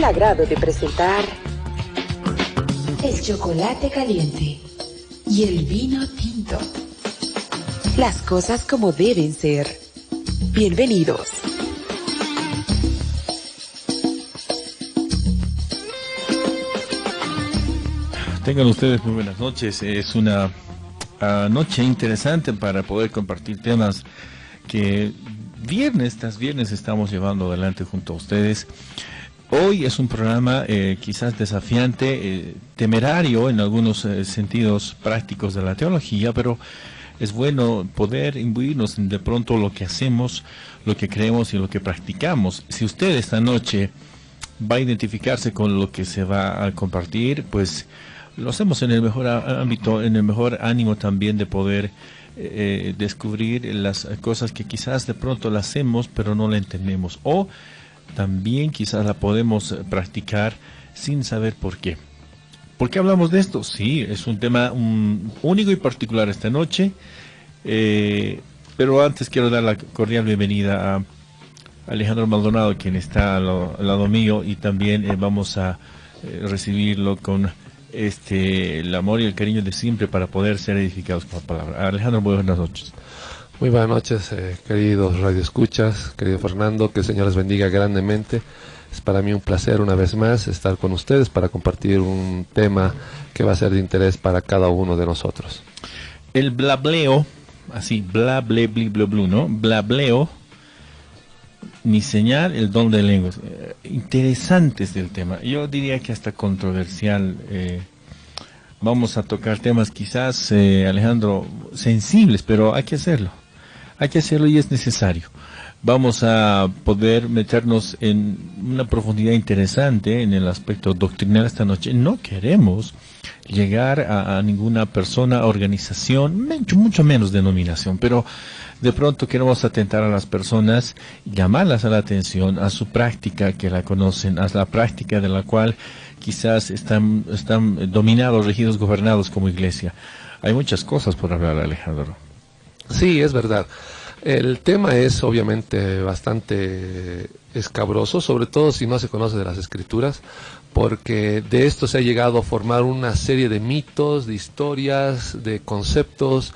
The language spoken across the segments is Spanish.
el agrado de presentar el chocolate caliente y el vino tinto. Las cosas como deben ser. Bienvenidos. Tengan ustedes muy buenas noches. Es una noche interesante para poder compartir temas que viernes tras viernes estamos llevando adelante junto a ustedes. Hoy es un programa quizás desafiante, temerario en algunos sentidos prácticos de la teología, pero es bueno poder imbuirnos en de pronto lo que hacemos, lo que creemos y lo que practicamos. Si usted esta noche va a identificarse con lo que se va a compartir, pues lo hacemos en el mejor ámbito, en el mejor ánimo también de poder descubrir las cosas que quizás de pronto las hacemos pero no la entendemos, o también quizás la podemos practicar sin saber por qué. ¿Por qué hablamos de esto? Sí, es un tema único y particular esta noche, pero antes quiero dar la cordial bienvenida a Alejandro Maldonado, quien está al lado mío, y también vamos a recibirlo con el amor y el cariño de siempre para poder ser edificados con la palabra. Alejandro, muy buenas noches. Muy buenas noches, queridos radioescuchas, querido Fernando, que el Señor les bendiga grandemente. Es para mí un placer una vez más estar con ustedes para compartir un tema que va a ser de interés para cada uno de nosotros. El blableo, así, blable, bliblo, ¿no? Blableo, ni señal, el don de lenguas. Interesante es el tema. Yo diría que hasta controversial. Vamos a tocar temas quizás, Alejandro, sensibles, pero hay que hacerlo. Hay que hacerlo y es necesario. Vamos a poder meternos en una profundidad interesante en el aspecto doctrinal esta noche. No queremos llegar a ninguna persona, organización, mucho menos denominación, pero de pronto queremos atentar a las personas, llamarlas a la atención, a su práctica que la conocen, a la práctica de la cual quizás están dominados, regidos, gobernados como iglesia. Hay muchas cosas por hablar, Alejandro. Sí, es verdad. El tema es obviamente bastante escabroso, sobre todo si no se conoce de las Escrituras, porque de esto se ha llegado a formar una serie de mitos, de historias, de conceptos,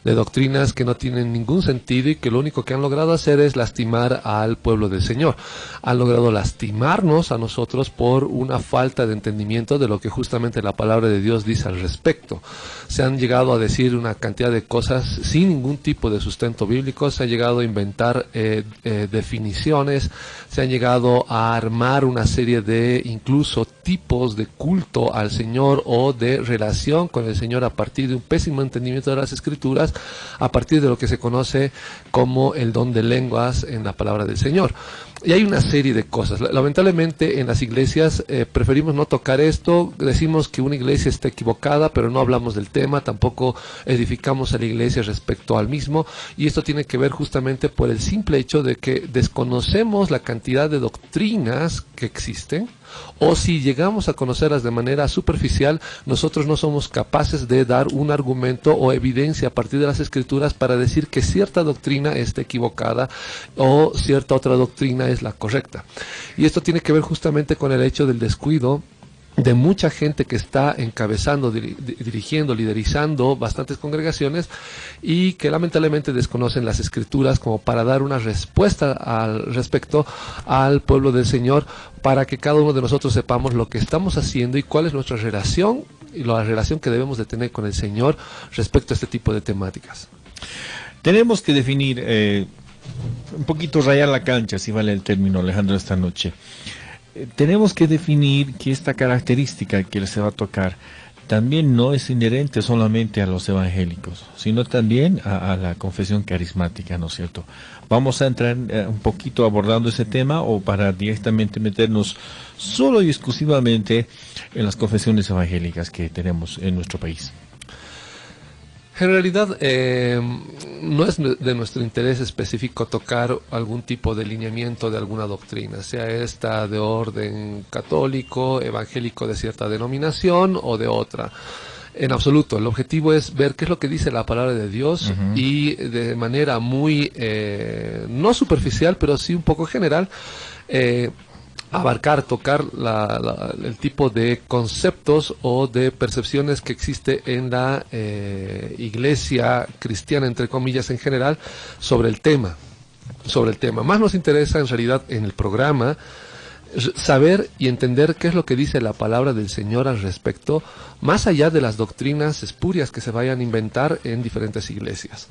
de doctrinas que no tienen ningún sentido y que lo único que han logrado hacer es lastimar al pueblo del Señor. Han logrado lastimarnos a nosotros por una falta de entendimiento de lo que justamente la palabra de Dios dice al respecto. Se han llegado a decir una cantidad de cosas sin ningún tipo de sustento bíblico, se han llegado a inventar definiciones, se han llegado a armar una serie de incluso tipos de culto al Señor o de relación con el Señor a partir de un pésimo entendimiento de las Escrituras, a partir de lo que se conoce como el don de lenguas en la palabra del Señor. Y hay una serie de cosas. Lamentablemente en las iglesias preferimos no tocar esto, decimos que una iglesia está equivocada, pero no hablamos del tema, tampoco edificamos a la iglesia respecto al mismo, y esto tiene que ver justamente por el simple hecho de que desconocemos la cantidad de doctrinas que existen, o si llegamos a conocerlas de manera superficial, nosotros no somos capaces de dar un argumento o evidencia a partir de las Escrituras para decir que cierta doctrina está equivocada o cierta otra doctrina es la correcta. Y esto tiene que ver justamente con el hecho del descuido de mucha gente que está encabezando, dirigiendo, liderizando bastantes congregaciones y que lamentablemente desconocen las Escrituras como para dar una respuesta al respecto al pueblo del Señor, para que cada uno de nosotros sepamos lo que estamos haciendo y cuál es nuestra relación y la relación que debemos de tener con el Señor respecto a este tipo de temáticas. Tenemos que definir, un poquito rayar la cancha, si vale el término, Alejandro, esta noche. Tenemos que definir que esta característica que se va a tocar también no es inherente solamente a los evangélicos, sino también a la confesión carismática, ¿no es cierto? Vamos a entrar un poquito abordando ese tema, o para directamente meternos solo y exclusivamente en las confesiones evangélicas que tenemos en nuestro país. En realidad no es de nuestro interés específico tocar algún tipo de lineamiento de alguna doctrina, sea esta de orden católico, evangélico de cierta denominación o de otra. En absoluto, el objetivo es ver qué es lo que dice la palabra de Dios y de manera muy, no superficial, pero sí un poco general, abarcar, tocar el tipo de conceptos o de percepciones que existe en la iglesia cristiana, entre comillas, en general, sobre el tema. Más nos interesa en realidad en el programa saber y entender qué es lo que dice la palabra del Señor al respecto, más allá de las doctrinas espurias que se vayan a inventar en diferentes iglesias.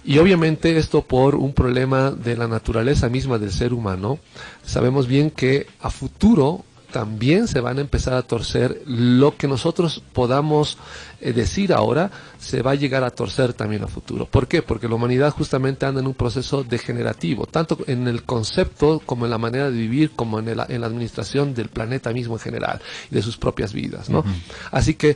Y obviamente esto por un problema de la naturaleza misma del ser humano. Sabemos bien que a futuro también se van a empezar a torcer lo que nosotros podamos decir ahora, se va a llegar a torcer también a futuro. ¿Por qué? Porque la humanidad justamente anda en un proceso degenerativo, tanto en el concepto como en la manera de vivir, como en la administración del planeta mismo en general y de sus propias vidas, ¿no? Así que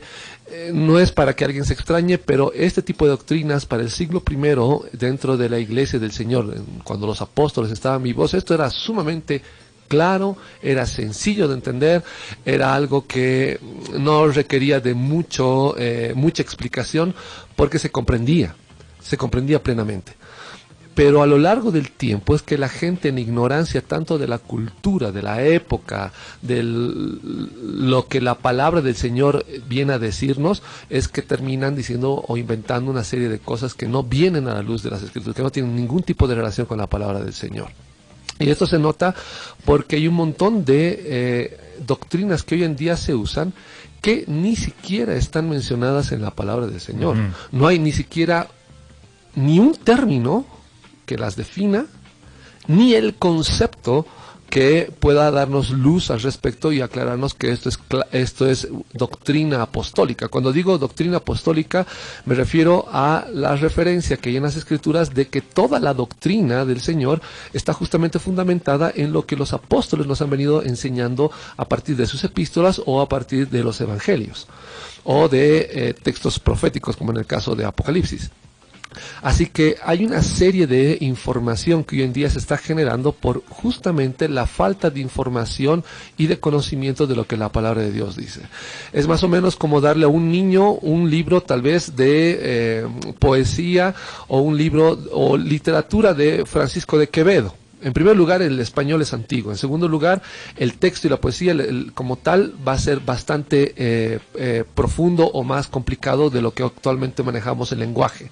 no es para que alguien se extrañe, pero este tipo de doctrinas para el siglo I dentro de la iglesia del Señor, cuando los apóstoles estaban vivos, esto era sumamente claro, era sencillo de entender, era algo que no requería de mucha explicación, porque se comprendía plenamente. Pero a lo largo del tiempo es que la gente, en ignorancia tanto de la cultura, de la época, de lo que la palabra del Señor viene a decirnos, es que terminan diciendo o inventando una serie de cosas que no vienen a la luz de las Escrituras, que no tienen ningún tipo de relación con la palabra del Señor. Y esto se nota porque hay un montón de doctrinas que hoy en día se usan que ni siquiera están mencionadas en la palabra del Señor. No hay ni siquiera ni un término que las defina, ni el concepto que pueda darnos luz al respecto y aclararnos que esto es doctrina apostólica. Cuando digo doctrina apostólica, me refiero a la referencia que hay en las Escrituras de que toda la doctrina del Señor está justamente fundamentada en lo que los apóstoles nos han venido enseñando a partir de sus epístolas o a partir de los evangelios o de textos proféticos, como en el caso de Apocalipsis. Así que hay una serie de información que hoy en día se está generando por justamente la falta de información y de conocimiento de lo que la palabra de Dios dice. Es más o menos como darle a un niño un libro tal vez de poesía o un libro o literatura de Francisco de Quevedo. En primer lugar, el español es antiguo. En segundo lugar, el texto y la poesía como tal va a ser bastante profundo o más complicado de lo que actualmente manejamos el lenguaje.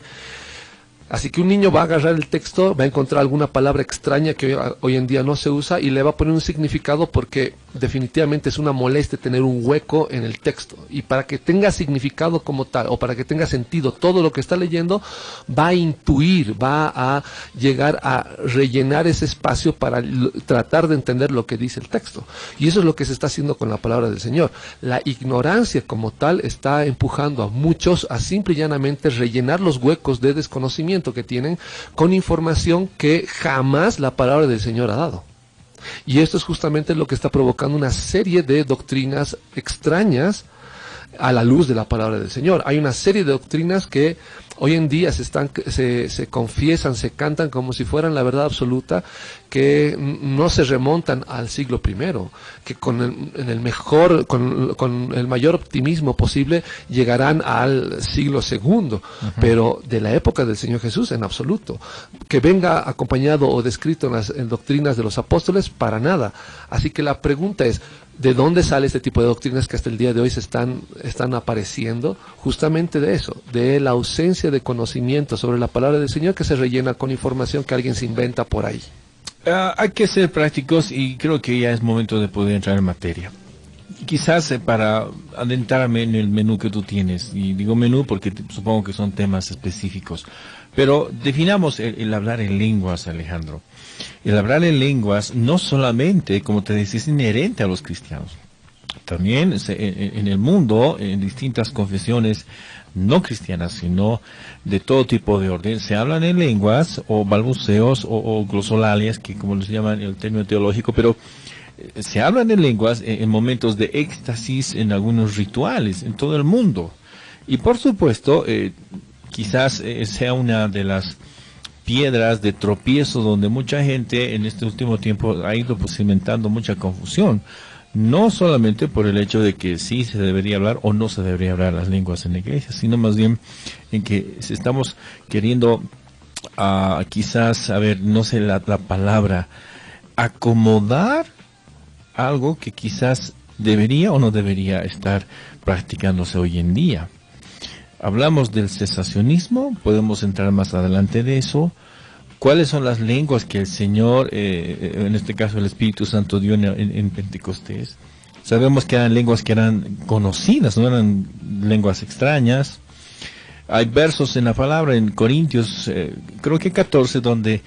Así que un niño va a agarrar el texto, va a encontrar alguna palabra extraña que hoy en día no se usa y le va a poner un significado, porque definitivamente es una molestia tener un hueco en el texto. Y para que tenga significado como tal, o para que tenga sentido todo lo que está leyendo, va a intuir, va a llegar a rellenar ese espacio para tratar de entender lo que dice el texto. Y eso es lo que se está haciendo con la palabra del Señor. La ignorancia como tal está empujando a muchos a simple y llanamente rellenar los huecos de desconocimiento que tienen con información que jamás la palabra del Señor ha dado. Y esto es justamente lo que está provocando una serie de doctrinas extrañas a la luz de la palabra del Señor. Hay una serie de doctrinas que hoy en día se confiesan, se cantan como si fueran la verdad absoluta, que no se remontan al siglo I, que con el mayor optimismo posible llegarán al siglo II, pero de la época del Señor Jesús en absoluto. Que venga acompañado o descrito en doctrinas de los apóstoles, para nada. Así que la pregunta es, ¿de dónde sale este tipo de doctrinas que hasta el día de hoy están apareciendo? Justamente de eso, de la ausencia de conocimiento sobre la palabra del Señor, que se rellena con información que alguien se inventa por ahí. Hay que ser prácticos y creo que ya es momento de poder entrar en materia. Quizás para adentrarme en el menú que tú tienes, y digo menú porque supongo que son temas específicos, pero definamos el hablar en lenguas, Alejandro. El hablar en lenguas no solamente, como te decía, es inherente a los cristianos. También en el mundo, en distintas confesiones no cristianas, sino de todo tipo de orden, se hablan en lenguas o balbuceos o glosolalias, que como les llaman el término teológico, pero se hablan en lenguas en momentos de éxtasis, en algunos rituales, en todo el mundo. Y por supuesto, quizás sea una de las piedras de tropiezo donde mucha gente en este último tiempo ha ido cimentando mucha confusión. No solamente por el hecho de que sí se debería hablar o no se debería hablar las lenguas en la iglesia, sino más bien en que estamos queriendo quizás, a ver, no sé la palabra, acomodar algo que quizás debería o no debería estar practicándose hoy en día. Hablamos del cesacionismo, podemos entrar más adelante de eso. ¿Cuáles son las lenguas que el Señor, en este caso el Espíritu Santo, dio en Pentecostés? Sabemos que eran lenguas que eran conocidas, no eran lenguas extrañas. Hay versos en la palabra, en Corintios, creo que 14, donde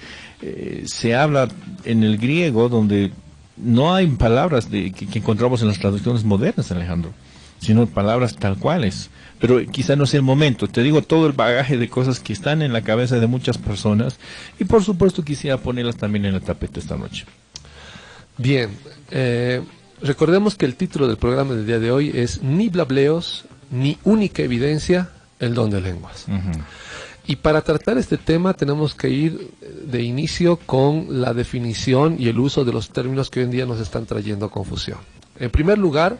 se habla en el griego, donde no hay palabras que encontramos en las traducciones modernas, Alejandro, sino palabras tal cuales. Pero quizá no sea el momento. Te digo todo el bagaje de cosas que están en la cabeza de muchas personas y por supuesto quisiera ponerlas también en el tapete esta noche. Bien, recordemos que el título del programa del día de hoy es Ni blableos, ni única evidencia, el don de lenguas. Uh-huh. Y para tratar este tema tenemos que ir de inicio con la definición y el uso de los términos que hoy en día nos están trayendo confusión. En primer lugar,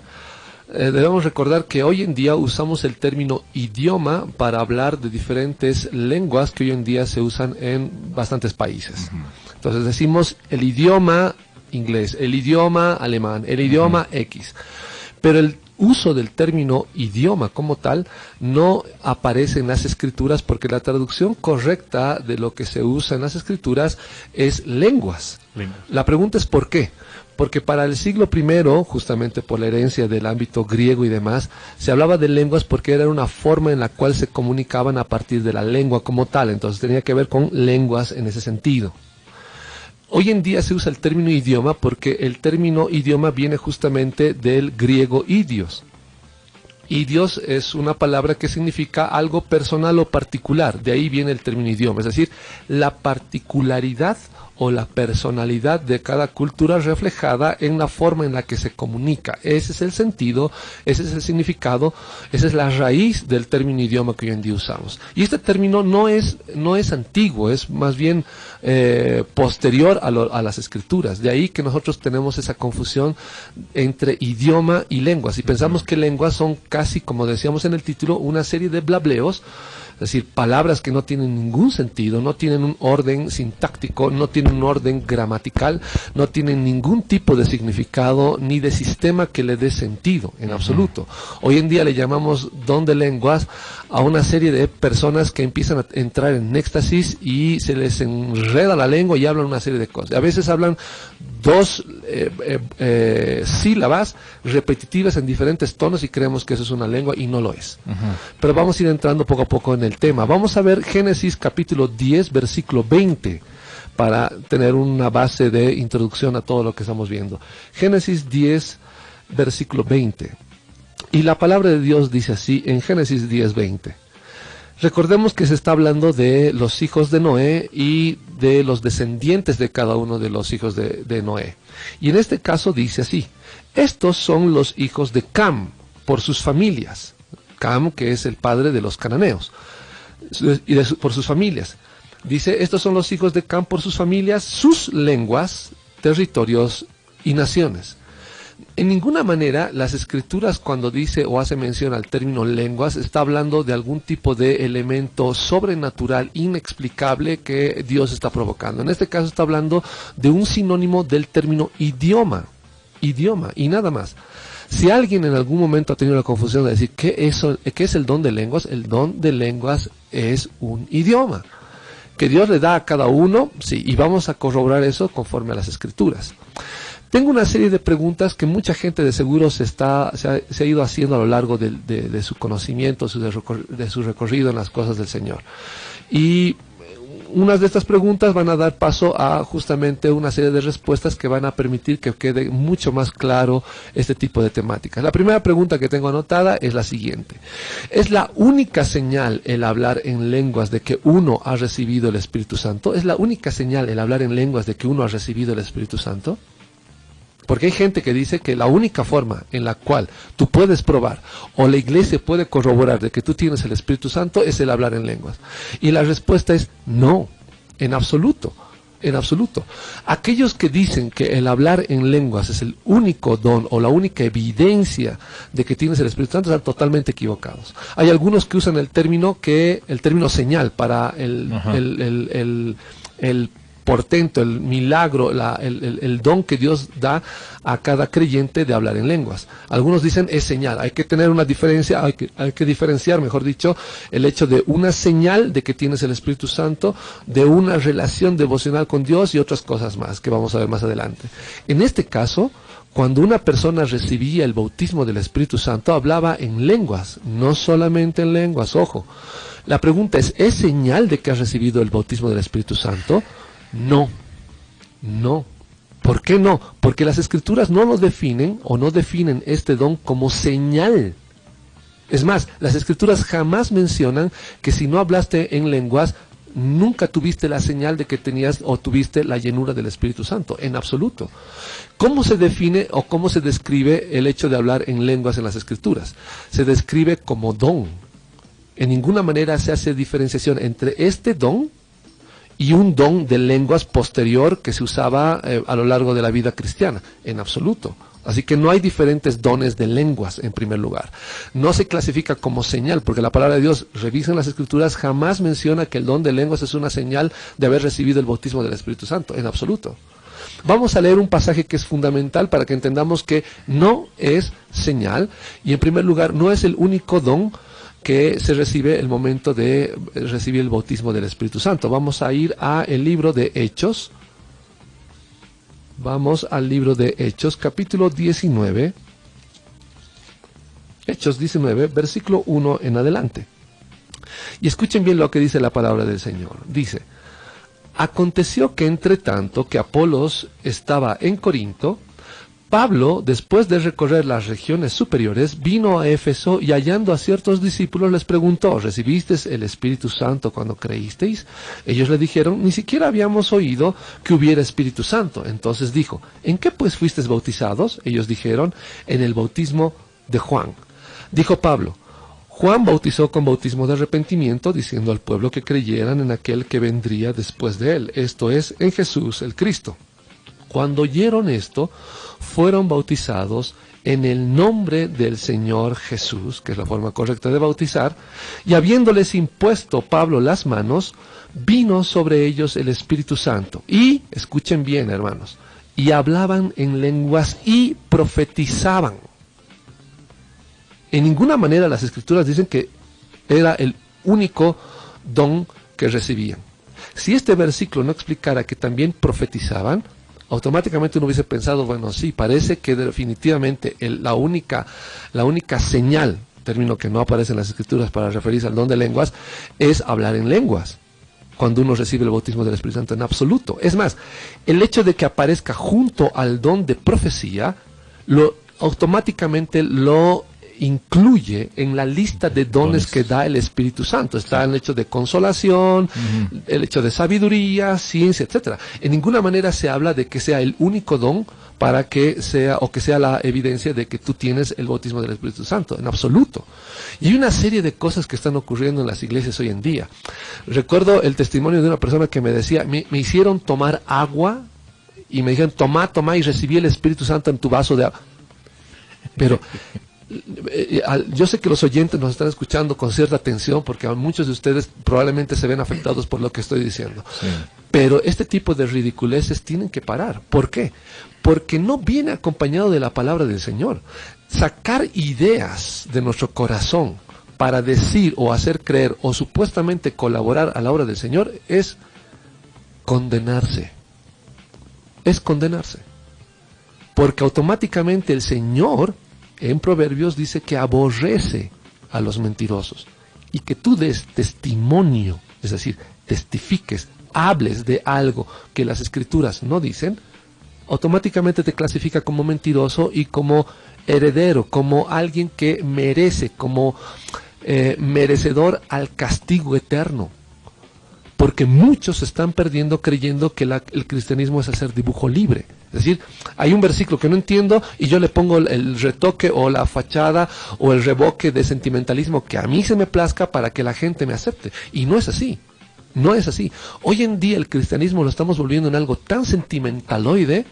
debemos recordar que hoy en día usamos el término idioma para hablar de diferentes lenguas que hoy en día se usan en bastantes países. Uh-huh. Entonces decimos el idioma inglés, el idioma alemán, el idioma X. Pero el uso del término idioma como tal no aparece en las escrituras porque la traducción correcta de lo que se usa en las escrituras es lenguas. La pregunta es ¿por qué? Porque para el siglo I, justamente por la herencia del ámbito griego y demás, se hablaba de lenguas porque era una forma en la cual se comunicaban a partir de la lengua como tal, entonces tenía que ver con lenguas en ese sentido. Hoy en día se usa el término idioma porque el término idioma viene justamente del griego idios. Idios es una palabra que significa algo personal o particular, de ahí viene el término idioma, es decir, la particularidad o la personalidad de cada cultura reflejada en la forma en la que se comunica. Ese es el sentido, ese es el significado, esa es la raíz del término idioma que hoy en día usamos. Y este término no es antiguo, es más bien posterior a las escrituras. De ahí que nosotros tenemos esa confusión entre idioma y lenguas. Y pensamos que lenguas son casi, como decíamos en el título, una serie de blableos, es decir, palabras que no tienen ningún sentido, no tienen un orden sintáctico, no tienen un orden gramatical, no tienen ningún tipo de significado ni de sistema que le dé sentido, en absoluto. Hoy en día le llamamos don de lenguas a una serie de personas que empiezan a entrar en éxtasis y se les enreda la lengua y hablan una serie de cosas. A veces hablan dos sílabas repetitivas en diferentes tonos y creemos que eso es una lengua y no lo es. Pero vamos a ir entrando poco a poco en el tema. Vamos a ver Génesis capítulo 10, versículo 20, para tener una base de introducción a todo lo que estamos viendo. Génesis 10, versículo 20. Y la palabra de Dios dice así en Génesis 10, 20. Recordemos que se está hablando de los hijos de Noé y de los descendientes de cada uno de los hijos de Noé. Y en este caso dice así: estos son los hijos de Cam por sus familias. Cam, que es el padre de los cananeos, y por sus familias. Dice, estos son los hijos de Cam por sus familias, sus lenguas, territorios y naciones. En ninguna manera las escrituras, cuando dice o hace mención al término lenguas, está hablando de algún tipo de elemento sobrenatural, inexplicable que Dios está provocando. En este caso está hablando de un sinónimo del término idioma y nada más. Si alguien en algún momento ha tenido la confusión de decir ¿qué es el don de lenguas? El don de lenguas es un idioma que Dios le da a cada uno, sí, y vamos a corroborar eso conforme a las escrituras. Tengo una serie de preguntas que mucha gente de seguro se ha ido haciendo a lo largo de su conocimiento, de su recorrido en las cosas del Señor. Y unas de estas preguntas van a dar paso a justamente una serie de respuestas que van a permitir que quede mucho más claro este tipo de temáticas. La primera pregunta que tengo anotada es la siguiente: ¿es la única señal el hablar en lenguas de que uno ha recibido el Espíritu Santo? ¿Es la única señal el hablar en lenguas de que uno ha recibido el Espíritu Santo? Porque hay gente que dice que la única forma en la cual tú puedes probar o la iglesia puede corroborar de que tú tienes el Espíritu Santo es el hablar en lenguas. Y la respuesta es no, en absoluto, en absoluto. Aquellos que dicen que el hablar en lenguas es el único don o la única evidencia de que tienes el Espíritu Santo están totalmente equivocados. Hay algunos que usan el término señal para el portento, el milagro, el don que Dios da a cada creyente de hablar en lenguas. Algunos dicen es señal. Hay que tener una diferencia, hay que diferenciar, mejor dicho, el hecho de una señal de que tienes el Espíritu Santo, de una relación devocional con Dios y otras cosas más que vamos a ver más adelante. En este caso, cuando una persona recibía el bautismo del Espíritu Santo, hablaba en lenguas, no solamente en lenguas, ojo. La pregunta ¿es señal de que has recibido el bautismo del Espíritu Santo? No, no. ¿Por qué no? Porque las Escrituras no nos definen o no definen este don como señal. Es más, las Escrituras jamás mencionan que si no hablaste en lenguas, nunca tuviste la señal de que tenías o tuviste la llenura del Espíritu Santo, en absoluto. ¿Cómo se define o cómo se describe el hecho de hablar en lenguas en las Escrituras? Se describe como don. En ninguna manera se hace diferenciación entre este don y un don de lenguas posterior que se usaba a lo largo de la vida cristiana, en absoluto. Así que no hay diferentes dones de lenguas en primer lugar. No se clasifica como señal, porque la palabra de Dios, revisen las Escrituras, jamás menciona que el don de lenguas es una señal de haber recibido el bautismo del Espíritu Santo, en absoluto. Vamos a leer un pasaje que es fundamental para que entendamos que no es señal, y en primer lugar no es el único don que se recibe el momento de recibir el bautismo del Espíritu Santo. Vamos a ir al libro de Hechos. Vamos al libro de Hechos, capítulo 19. Hechos 19, versículo 1 en adelante. Y escuchen bien lo que dice la palabra del Señor. Dice: aconteció que entre tanto que Apolos estaba en Corinto, Pablo, después de recorrer las regiones superiores, vino a Éfeso y hallando a ciertos discípulos les preguntó: ¿recibisteis el Espíritu Santo cuando creísteis? Ellos le dijeron: ni siquiera habíamos oído que hubiera Espíritu Santo. Entonces dijo: ¿en qué pues fuisteis bautizados? Ellos dijeron: en el bautismo de Juan. Dijo Pablo: Juan bautizó con bautismo de arrepentimiento, diciendo al pueblo que creyeran en aquel que vendría después de él, esto es, en Jesús el Cristo. Cuando oyeron esto, fueron bautizados en el nombre del Señor Jesús, que es la forma correcta de bautizar, y habiéndoles impuesto Pablo las manos, vino sobre ellos el Espíritu Santo. Y, escuchen bien, hermanos, y hablaban en lenguas y profetizaban. En ninguna manera las Escrituras dicen que era el único don que recibían. Si este versículo no explicara que también profetizaban, automáticamente uno hubiese pensado, bueno, sí, parece que definitivamente la única señal, término que no aparece en las Escrituras para referirse al don de lenguas, es hablar en lenguas, cuando uno recibe el bautismo del Espíritu Santo en absoluto. Es más, el hecho de que aparezca junto al don de profecía, automáticamente lo incluye en la lista de dones que da el Espíritu Santo. Está el hecho de consolación, el hecho de sabiduría, ciencia, etcétera. En ninguna manera se habla de que sea el único don para que sea, o que sea la evidencia de que tú tienes el bautismo del Espíritu Santo, en absoluto. Y hay una serie de cosas que están ocurriendo en las iglesias hoy en día. Recuerdo el testimonio de una persona que me decía: me hicieron tomar agua y me dijeron, toma y recibí el Espíritu Santo en tu vaso de agua. Pero yo sé que los oyentes nos están escuchando con cierta atención, porque muchos de ustedes probablemente se ven afectados por lo que estoy diciendo. Sí. Pero este tipo de ridiculeces tienen que parar. ¿Por qué? Porque no viene acompañado de la palabra del Señor. Sacar ideas de nuestro corazón para decir o hacer creer o supuestamente colaborar a la obra del Señor es condenarse. Es condenarse. Porque automáticamente el Señor en Proverbios dice que aborrece a los mentirosos, y que tú des testimonio, es decir, testifiques, hables de algo que las Escrituras no dicen, automáticamente te clasifica como mentiroso y como heredero, como alguien que merece, como merecedor al castigo eterno. Porque muchos se están perdiendo creyendo que el cristianismo es hacer dibujo libre. Es decir, hay un versículo que no entiendo y yo le pongo el retoque o la fachada o el revoque de sentimentalismo que a mí se me plazca para que la gente me acepte. Y no es así. No es así. Hoy en día el cristianismo lo estamos volviendo en algo tan sentimentaloide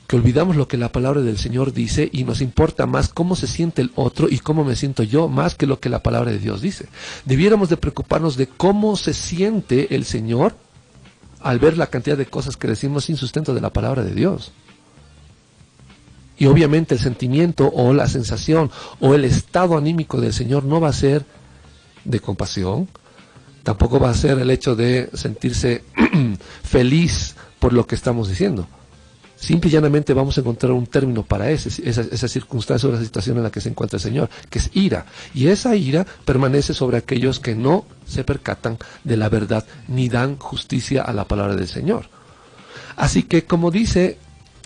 que olvidamos lo que la palabra del Señor dice y nos importa más cómo se siente el otro y cómo me siento yo, más que lo que la palabra de Dios dice. Debiéramos de preocuparnos de cómo se siente el Señor al ver la cantidad de cosas que decimos sin sustento de la palabra de Dios. Y obviamente el sentimiento o la sensación o el estado anímico del Señor no va a ser de compasión, tampoco va a ser el hecho de sentirse feliz por lo que estamos diciendo. Simple y llanamente vamos a encontrar un término para esa circunstancia o la situación en la que se encuentra el Señor, que es ira. Y esa ira permanece sobre aquellos que no se percatan de la verdad ni dan justicia a la palabra del Señor. Así que, como dice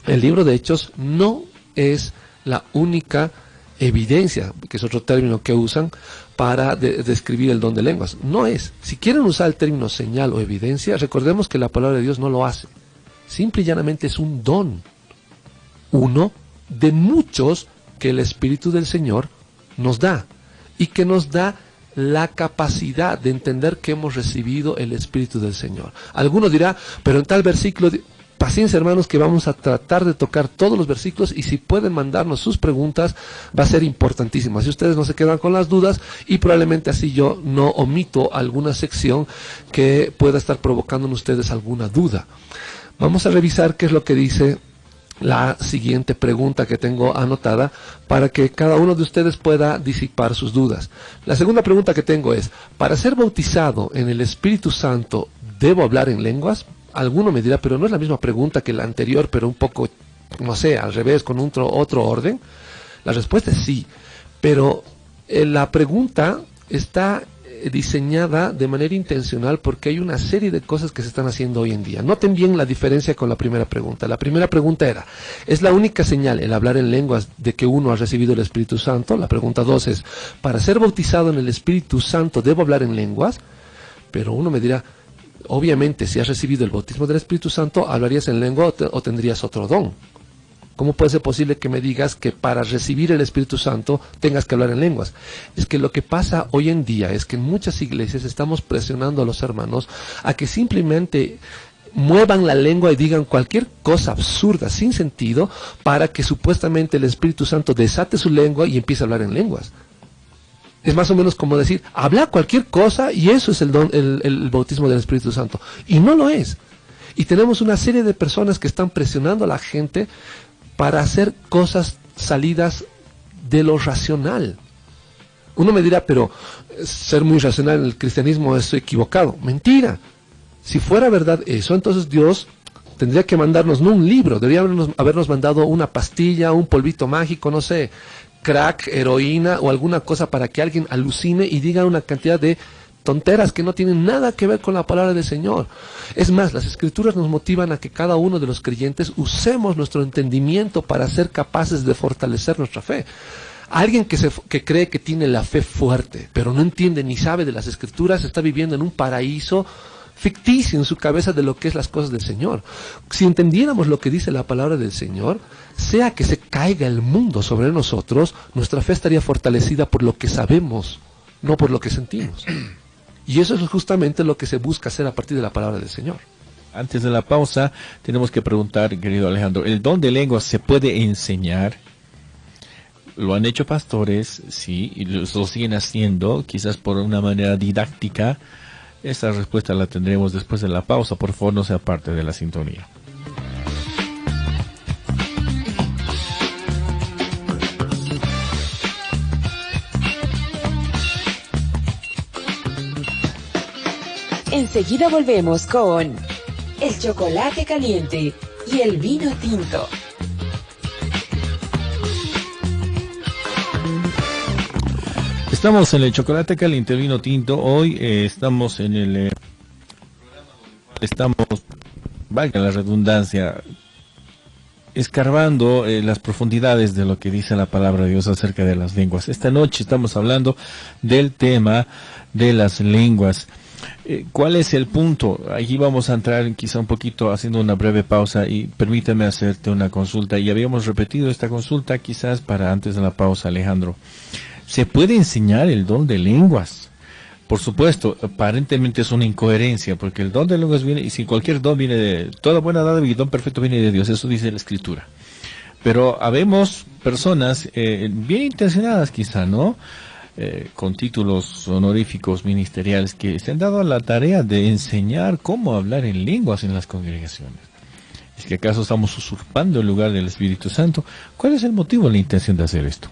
el libro de Hechos, no es la única evidencia, que es otro término que usan para describir el don de lenguas. No es. Si quieren usar el término señal o evidencia, recordemos que la palabra de Dios no lo hace. Simple y llanamente es un don, uno de muchos que el Espíritu del Señor nos da, y que nos da la capacidad de entender que hemos recibido el Espíritu del Señor. Alguno dirá, pero en tal versículo, paciencia hermanos, que vamos a tratar de tocar todos los versículos, y si pueden mandarnos sus preguntas, va a ser importantísimo. Así ustedes no se quedan con las dudas, y probablemente así yo no omito alguna sección que pueda estar provocando en ustedes alguna duda. Vamos a revisar qué es lo que dice la siguiente pregunta que tengo anotada para que cada uno de ustedes pueda disipar sus dudas. La segunda pregunta que tengo es, ¿para ser bautizado en el Espíritu Santo debo hablar en lenguas? Alguno me dirá, pero no es la misma pregunta que la anterior, pero un poco, no sé, al revés, con otro orden. La respuesta es sí, pero la pregunta está diseñada de manera intencional porque hay una serie de cosas que se están haciendo hoy en día. Noten bien la diferencia con la primera pregunta. La primera pregunta era, ¿es la única señal el hablar en lenguas de que uno ha recibido el Espíritu Santo? La pregunta 2 es, ¿para ser bautizado en el Espíritu Santo debo hablar en lenguas? Pero uno me dirá, obviamente si has recibido el bautismo del Espíritu Santo, ¿hablarías en lengua o tendrías otro don? ¿Cómo puede ser posible que me digas que para recibir el Espíritu Santo tengas que hablar en lenguas? Es que lo que pasa hoy en día es que en muchas iglesias estamos presionando a los hermanos a que simplemente muevan la lengua y digan cualquier cosa absurda, sin sentido, para que supuestamente el Espíritu Santo desate su lengua y empiece a hablar en lenguas. Es más o menos como decir, habla cualquier cosa y eso es el bautismo del Espíritu Santo. Y no lo es. Y tenemos una serie de personas que están presionando a la gente para hacer cosas salidas de lo racional. Uno me dirá, pero ser muy racional en el cristianismo es equivocado. Mentira. Si fuera verdad eso, entonces Dios tendría que mandarnos no un libro, debería habernos mandado una pastilla, un polvito mágico, no sé, crack, heroína o alguna cosa para que alguien alucine y diga una cantidad de tonteras que no tienen nada que ver con la palabra del Señor. Es más, las Escrituras nos motivan a que cada uno de los creyentes usemos nuestro entendimiento para ser capaces de fortalecer nuestra fe. Alguien que cree que tiene la fe fuerte, pero no entiende ni sabe de las Escrituras, está viviendo en un paraíso ficticio en su cabeza de lo que es las cosas del Señor. Si entendiéramos lo que dice la palabra del Señor, sea que se caiga el mundo sobre nosotros, nuestra fe estaría fortalecida por lo que sabemos, no por lo que sentimos. Y eso es justamente lo que se busca hacer a partir de la palabra del Señor. Antes de la pausa, tenemos que preguntar, querido Alejandro, ¿el don de lenguas se puede enseñar? Lo han hecho pastores, sí, y lo siguen haciendo, quizás por una manera didáctica. Esta respuesta la tendremos después de la pausa. Por favor, no sea parte de la sintonía. Enseguida volvemos con el chocolate caliente y el vino tinto. Estamos en el chocolate caliente, el vino tinto. Hoy estamos en el valga la redundancia, escarbando las profundidades de lo que dice la palabra de Dios acerca de las lenguas. Esta noche estamos hablando del tema de las lenguas. ¿Cuál es el punto? Aquí vamos a entrar quizá un poquito haciendo una breve pausa y permítame hacerte una consulta. Y habíamos repetido esta consulta quizás para antes de la pausa, Alejandro. ¿Se puede enseñar el don de lenguas? Por supuesto, aparentemente es una incoherencia, porque el don de lenguas viene, y si cualquier don viene de, toda buena dádiva y don perfecto viene de Dios, eso dice la Escritura. Pero habemos personas bien intencionadas quizá, ¿no? con títulos honoríficos ministeriales que se han dado a la tarea de enseñar cómo hablar en lenguas en las congregaciones. ¿Es que acaso estamos usurpando el lugar del Espíritu Santo? ¿Cuál es el motivo, la intención de hacer esto?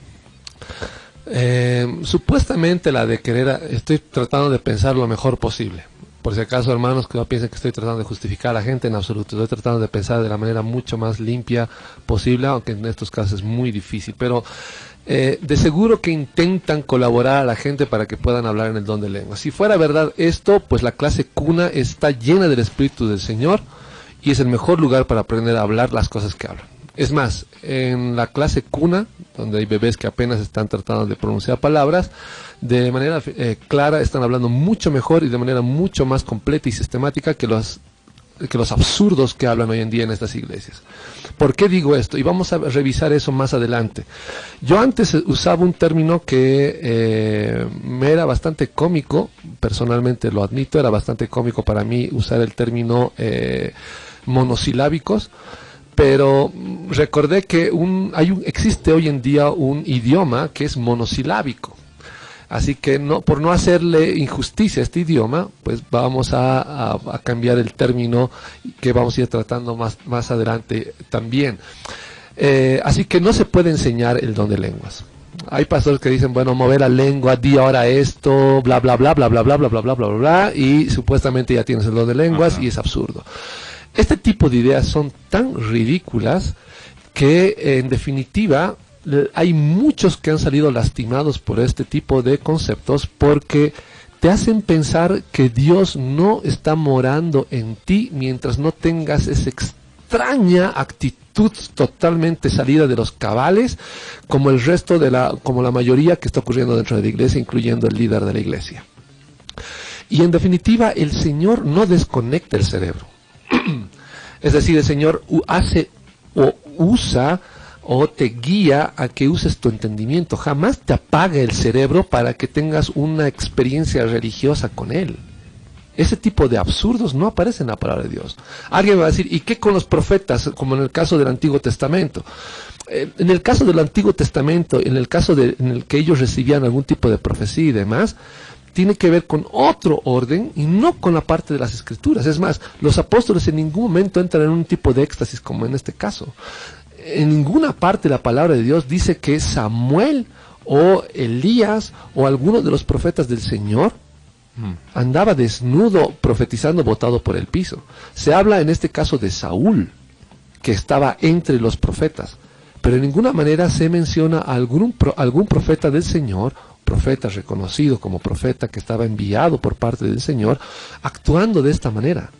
Supuestamente la de querer, estoy tratando de pensar lo mejor posible. Por si acaso, hermanos, que no piensen que estoy tratando de justificar a la gente, en absoluto. Estoy tratando de pensar de la manera mucho más limpia posible, aunque en estos casos es muy difícil. Pero de seguro que intentan colaborar a la gente para que puedan hablar en el don de lengua. Si fuera verdad esto, pues la clase cuna está llena del Espíritu del Señor y es el mejor lugar para aprender a hablar las cosas que hablan. Es más, en la clase cuna, donde hay bebés que apenas están tratando de pronunciar palabras, de manera clara están hablando mucho mejor y de manera mucho más completa y sistemática que los absurdos que hablan hoy en día en estas iglesias. ¿Por qué digo esto? Y vamos a revisar eso más adelante. Yo antes usaba un término que me era bastante cómico, personalmente lo admito, era bastante cómico para mí usar el término monosilábicos, pero recordé que existe hoy en día un idioma que es monosilábico. Así que por no hacerle injusticia a este idioma, pues vamos a cambiar el término que vamos a ir tratando más adelante también. Así que no se puede enseñar el don de lenguas. Hay pastores que dicen, bueno, mover la lengua, di ahora esto, bla, bla, bla, bla, bla, bla, bla, bla, bla, bla, bla, y supuestamente ya tienes el don de lenguas. Y es absurdo. Este tipo de ideas son tan ridículas que en definitiva hay muchos que han salido lastimados por este tipo de conceptos porque te hacen pensar que Dios no está morando en ti mientras no tengas esa extraña actitud totalmente salida de los cabales como el resto como la mayoría que está ocurriendo dentro de la iglesia, incluyendo el líder de la iglesia. Y en definitiva el Señor no desconecta el cerebro. Es decir, el Señor hace o usa o te guía a que uses tu entendimiento. Jamás te apaga el cerebro para que tengas una experiencia religiosa con Él. Ese tipo de absurdos no aparece en la palabra de Dios. Alguien va a decir, ¿y qué con los profetas? Como en el caso del Antiguo Testamento. En el caso del Antiguo Testamento, en el caso en el que ellos recibían algún tipo de profecía y demás, tiene que ver con otro orden y no con la parte de las Escrituras. Es más, los apóstoles en ningún momento entran en un tipo de éxtasis como en este caso. En ninguna parte de la palabra de Dios dice que Samuel o Elías o alguno de los profetas del Señor andaba desnudo profetizando botado por el piso. Se habla en este caso de Saúl, que estaba entre los profetas, pero en ninguna manera se menciona a algún profeta del Señor, profeta reconocido como profeta que estaba enviado por parte del Señor, actuando de esta manera.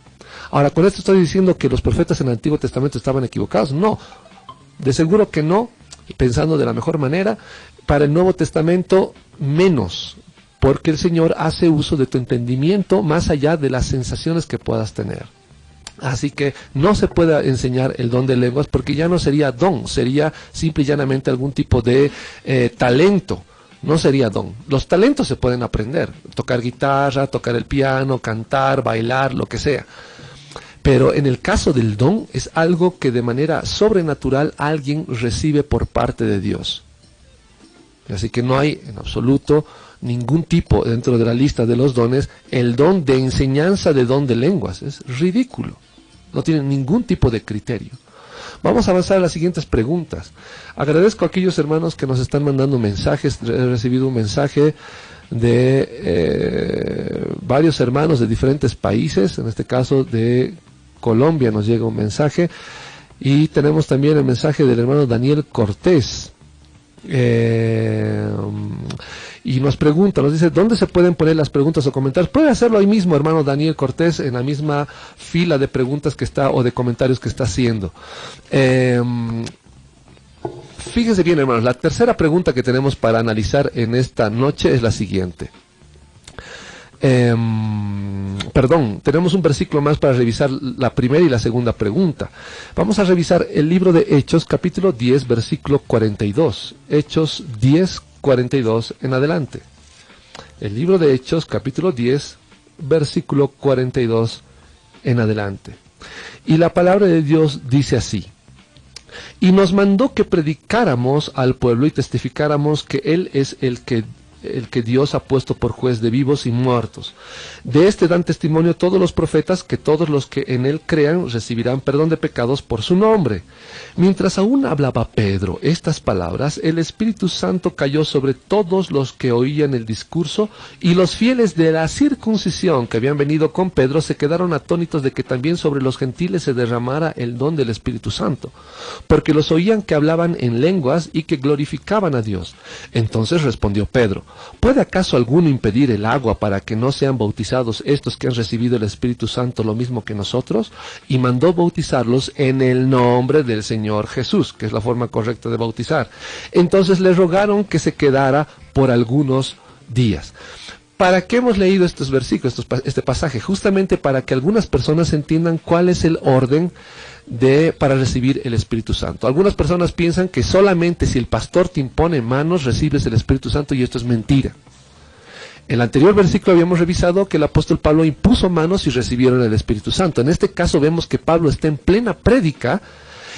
Ahora, con esto estoy diciendo que los profetas en el Antiguo Testamento estaban equivocados. No, de seguro que no, pensando de la mejor manera. Para el Nuevo Testamento, menos, porque el Señor hace uso de tu entendimiento más allá de las sensaciones que puedas tener. Así que no se puede enseñar el don de lenguas porque ya no sería don, sería simple y llanamente algún tipo de talento. No sería don. Los talentos se pueden aprender, tocar guitarra, tocar el piano, cantar, bailar, lo que sea. Pero en el caso del don es algo que de manera sobrenatural alguien recibe por parte de Dios. Así que no hay en absoluto ningún tipo dentro de la lista de los dones el don de enseñanza de don de lenguas. Es ridículo. No tiene ningún tipo de criterio. Vamos a avanzar a las siguientes preguntas. Agradezco a aquellos hermanos que nos están mandando mensajes. He recibido un mensaje de varios hermanos de diferentes países, en este caso de Colombia nos llega un mensaje, y tenemos también el mensaje del hermano Daniel Cortés. Y nos pregunta, nos dice, ¿dónde se pueden poner las preguntas o comentarios? Puede hacerlo ahí mismo, hermano Daniel Cortés, en la misma fila de preguntas que está o de comentarios que está haciendo. Fíjense bien, hermanos, la tercera pregunta que tenemos para analizar en esta noche es la siguiente. Tenemos un versículo más para revisar la primera y la segunda pregunta. Vamos a revisar el libro de Hechos, capítulo 10, versículo 42. Hechos 10, 42 en adelante. El libro de Hechos, capítulo 10, versículo 42 en adelante. Y la palabra de Dios dice así: y nos mandó que predicáramos al pueblo y testificáramos que Él es el que el que Dios ha puesto por juez de vivos y muertos. De este dan testimonio todos los profetas, que todos los que en él crean recibirán perdón de pecados por su nombre. Mientras aún hablaba Pedro estas palabras, el Espíritu Santo cayó sobre todos los que oían el discurso, y los fieles de la circuncisión que habían venido con Pedro se quedaron atónitos de que también sobre los gentiles se derramara el don del Espíritu Santo, porque los oían que hablaban en lenguas y que glorificaban a Dios. Entonces respondió Pedro: ¿puede acaso alguno impedir el agua para que no sean bautizados estos que han recibido el Espíritu Santo lo mismo que nosotros? Y mandó bautizarlos en el nombre del Señor Jesús, que es la forma correcta de bautizar. Entonces le rogaron que se quedara por algunos días. ¿Para qué hemos leído estos versículos, este pasaje? Justamente para que algunas personas entiendan cuál es el orden para recibir el Espíritu Santo. Algunas personas piensan que solamente si el pastor te impone manos recibes el Espíritu Santo, y esto es mentira. En el anterior versículo habíamos revisado que el apóstol Pablo impuso manos y recibieron el Espíritu Santo. En este caso vemos que Pablo está en plena prédica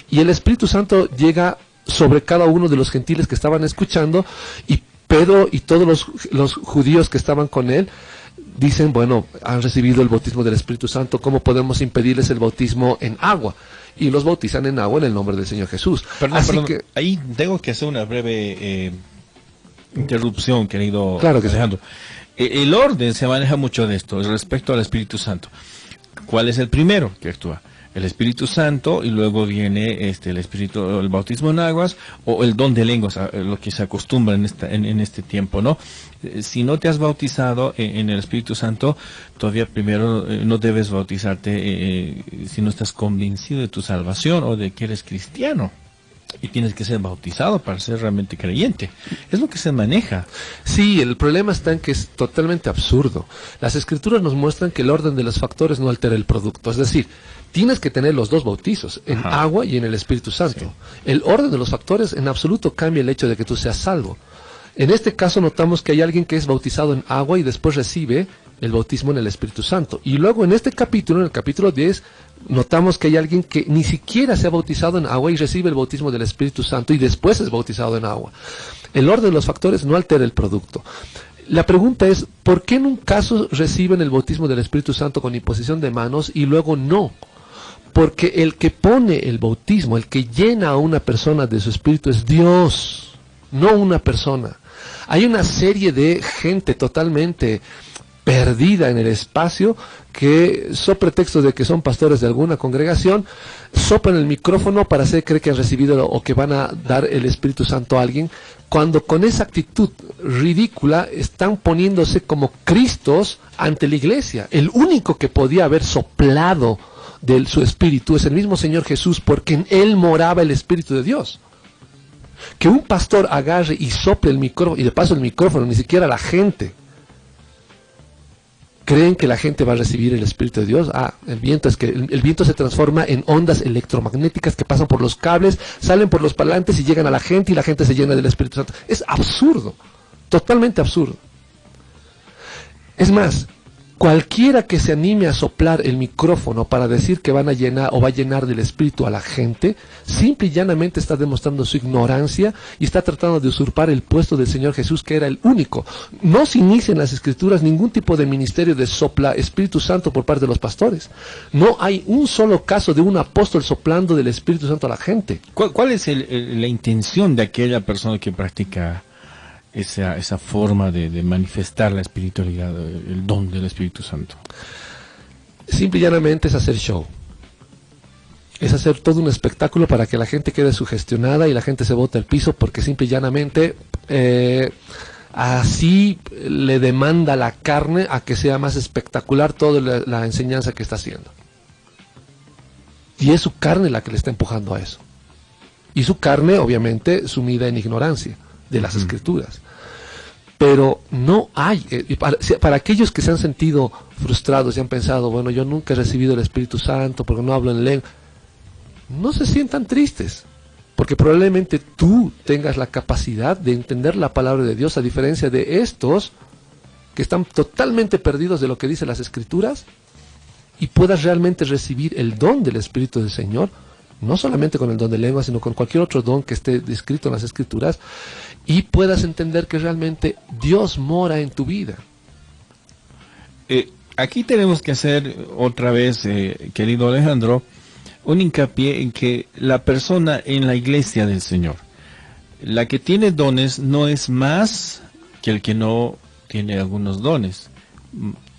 y el Espíritu Santo llega sobre cada uno de los gentiles que estaban escuchando, y Pedro y todos los judíos que estaban con él dicen: bueno, han recibido el bautismo del Espíritu Santo, ¿cómo podemos impedirles el bautismo en agua? Y los bautizan en agua en el nombre del Señor Jesús. Perdón, ahí tengo que hacer una breve interrupción, querido claro que Alejandro. Sí. El orden se maneja mucho de esto respecto al Espíritu Santo. ¿Cuál es el primero que actúa? El Espíritu Santo, y luego viene el bautismo en aguas o el don de lenguas, lo que se acostumbra en este tiempo, ¿no? Si no te has bautizado en el Espíritu Santo, todavía primero no debes bautizarte si no estás convencido de tu salvación o de que eres cristiano. Y tienes que ser bautizado para ser realmente creyente. Es lo que se maneja. Sí, el problema está en que es totalmente absurdo. Las Escrituras nos muestran que el orden de los factores no altera el producto. Es decir, tienes que tener los dos bautizos, en agua y en el Espíritu Santo. Sí. El orden de los factores en absoluto cambia el hecho de que tú seas salvo. En este caso notamos que hay alguien que es bautizado en agua y después recibe el bautismo en el Espíritu Santo. Y luego en este capítulo, en el capítulo 10, notamos que hay alguien que ni siquiera se ha bautizado en agua y recibe el bautismo del Espíritu Santo y después es bautizado en agua. El orden de los factores no altera el producto. La pregunta es: ¿por qué en un caso reciben el bautismo del Espíritu Santo con imposición de manos y luego no? Porque el que pone el bautismo, el que llena a una persona de su espíritu es Dios, no una persona. Hay una serie de gente totalmente perdida en el espacio que, so pretexto de que son pastores de alguna congregación, soplan el micrófono para hacer creer que han recibido o que van a dar el Espíritu Santo a alguien, cuando con esa actitud ridícula están poniéndose como Cristos ante la iglesia. El único que podía haber soplado de su espíritu es el mismo Señor Jesús, porque en él moraba el Espíritu de Dios. Que un pastor agarre y sople el micrófono, y de paso el micrófono, ni siquiera la gente, ¿creen que la gente va a recibir el Espíritu de Dios? El viento es que el viento se transforma en ondas electromagnéticas que pasan por los cables, salen por los parlantes y llegan a la gente, y la gente se llena del Espíritu Santo. Es absurdo, totalmente absurdo. Es más, cualquiera que se anime a soplar el micrófono para decir que van a llenar o va a llenar del Espíritu a la gente, simple y llanamente está demostrando su ignorancia y está tratando de usurpar el puesto del Señor Jesús, que era el único. No se inicia en las Escrituras ningún tipo de ministerio de sopla Espíritu Santo por parte de los pastores. No hay un solo caso de un apóstol soplando del Espíritu Santo a la gente. ¿Cuál es la intención de aquella persona que practica esa forma de manifestar la espiritualidad, el don del Espíritu Santo? Simple y llanamente es hacer show. Es hacer todo un espectáculo para que la gente quede sugestionada y la gente se bote al piso, porque simple y llanamente así le demanda la carne a que sea más espectacular toda la enseñanza que está haciendo. Y es su carne la que le está empujando a eso. Y su carne, obviamente, sumida en ignorancia de las Escrituras. Pero no hay, para aquellos que se han sentido frustrados y han pensado: bueno, yo nunca he recibido el Espíritu Santo porque no hablo en lengua, no se sientan tristes, porque probablemente tú tengas la capacidad de entender la palabra de Dios, a diferencia de estos que están totalmente perdidos de lo que dicen las Escrituras, y puedas realmente recibir el don del Espíritu del Señor no solamente con el don de lengua, sino con cualquier otro don que esté descrito en las Escrituras, y puedas entender que realmente Dios mora en tu vida. Aquí tenemos que hacer otra vez, querido Alejandro, un hincapié en que la persona en la iglesia del Señor, la que tiene dones, no es más que el que no tiene algunos dones.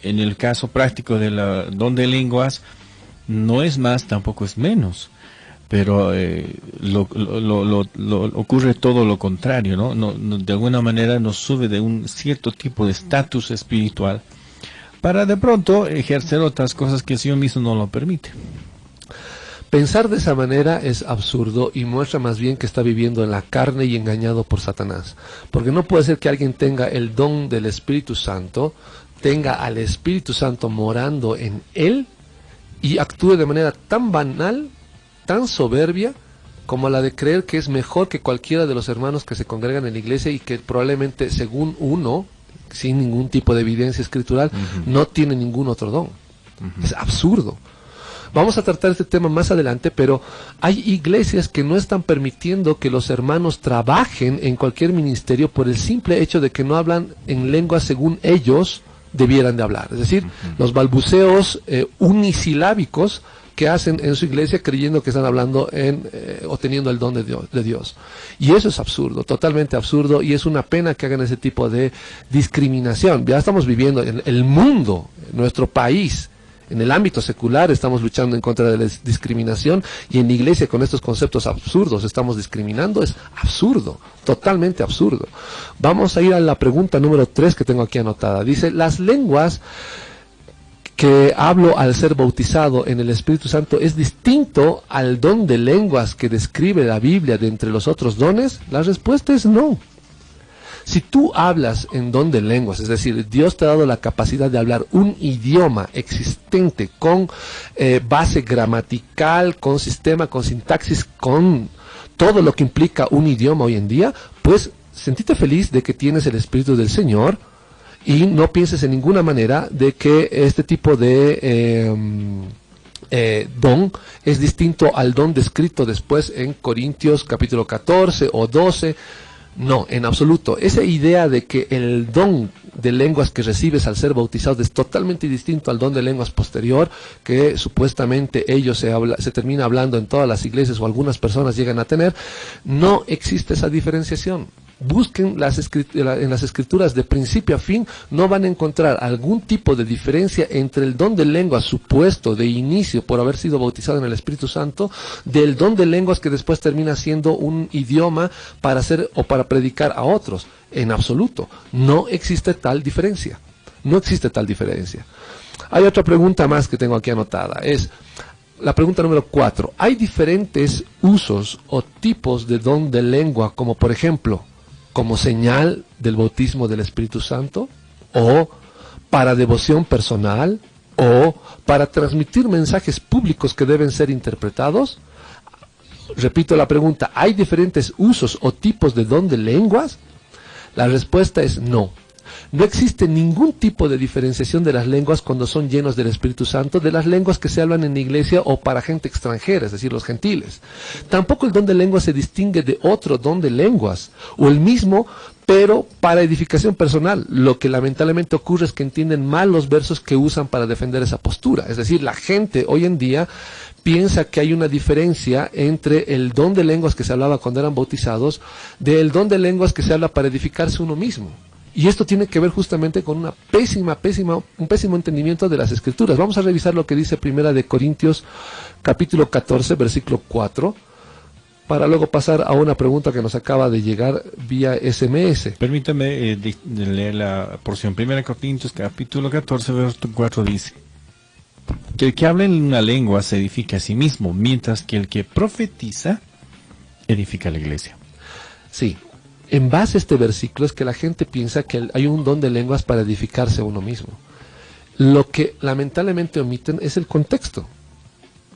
En el caso práctico del don de lenguas, no es más, tampoco es menos. Pero ocurre todo lo contrario, ¿no? De alguna manera nos sube de un cierto tipo de estatus espiritual para de pronto ejercer otras cosas que el Señor mismo no lo permite. Pensar de esa manera es absurdo y muestra más bien que está viviendo en la carne y engañado por Satanás. Porque no puede ser que alguien tenga el don del Espíritu Santo, tenga al Espíritu Santo morando en él y actúe de manera tan banal, tan soberbia, como la de creer que es mejor que cualquiera de los hermanos que se congregan en la iglesia y que probablemente, según uno, sin ningún tipo de evidencia escritural, no tiene ningún otro don. Es absurdo. Vamos a tratar este tema más adelante, pero hay iglesias que no están permitiendo que los hermanos trabajen en cualquier ministerio por el simple hecho de que no hablan en lenguas según ellos debieran de hablar. Es decir, los balbuceos unisilábicos que hacen en su iglesia creyendo que están hablando o teniendo el don de Dios. Y eso es absurdo, totalmente absurdo, y es una pena que hagan ese tipo de discriminación. Ya estamos viviendo en el mundo, en nuestro país, en el ámbito secular estamos luchando en contra de la discriminación, y en la iglesia con estos conceptos absurdos estamos discriminando. Es absurdo, totalmente absurdo. Vamos a ir a la pregunta número 3 que tengo aquí anotada. Dice, las lenguas que hablo al ser bautizado en el Espíritu Santo es distinto al don de lenguas que describe la Biblia de entre los otros dones. La respuesta es no. Si tú hablas en don de lenguas, es decir, Dios te ha dado la capacidad de hablar un idioma existente con base gramatical, con sistema, con sintaxis, con todo lo que implica un idioma hoy en día, pues sentite feliz de que tienes el Espíritu del Señor y no pienses en ninguna manera de que este tipo de don es distinto al don descrito después en Corintios capítulo 14 o 12. No, en absoluto. Esa idea de que el don de lenguas que recibes al ser bautizado es totalmente distinto al don de lenguas posterior, que supuestamente se termina hablando en todas las iglesias o algunas personas llegan a tener, no existe esa diferenciación. Busquen en las escrituras de principio a fin, no van a encontrar algún tipo de diferencia entre el don de lenguas supuesto de inicio por haber sido bautizado en el Espíritu Santo, del don de lenguas que después termina siendo un idioma para hacer o para predicar a otros. En absoluto, no existe tal diferencia. No existe tal diferencia. Hay otra pregunta más que tengo aquí anotada. Es la pregunta número 4. ¿Hay diferentes usos o tipos de don de lengua, como por ejemplo, como señal del bautismo del Espíritu Santo, o para devoción personal, o para transmitir mensajes públicos que deben ser interpretados? Repito la pregunta, ¿hay diferentes usos o tipos de don de lenguas? La respuesta es no. No existe ningún tipo de diferenciación de las lenguas cuando son llenos del Espíritu Santo, de las lenguas que se hablan en la iglesia o para gente extranjera, es decir, los gentiles. Tampoco el don de lenguas se distingue de otro don de lenguas, o el mismo, pero para edificación personal. Lo que lamentablemente ocurre es que entienden mal los versos que usan para defender esa postura. Es decir, la gente hoy en día piensa que hay una diferencia entre el don de lenguas que se hablaba cuando eran bautizados, del don de lenguas que se habla para edificarse uno mismo. Y esto tiene que ver justamente con un pésimo entendimiento de las Escrituras. Vamos a revisar lo que dice Primera de Corintios, capítulo 14, versículo 4, para luego pasar a una pregunta que nos acaba de llegar vía SMS. Permítame leer la porción. Primera de Corintios, capítulo 14, versículo 4 dice: que el que habla en una lengua se edifica a sí mismo, mientras que el que profetiza edifica a la iglesia. Sí. En base a este versículo es que la gente piensa que hay un don de lenguas para edificarse a uno mismo. Lo que lamentablemente omiten es el contexto.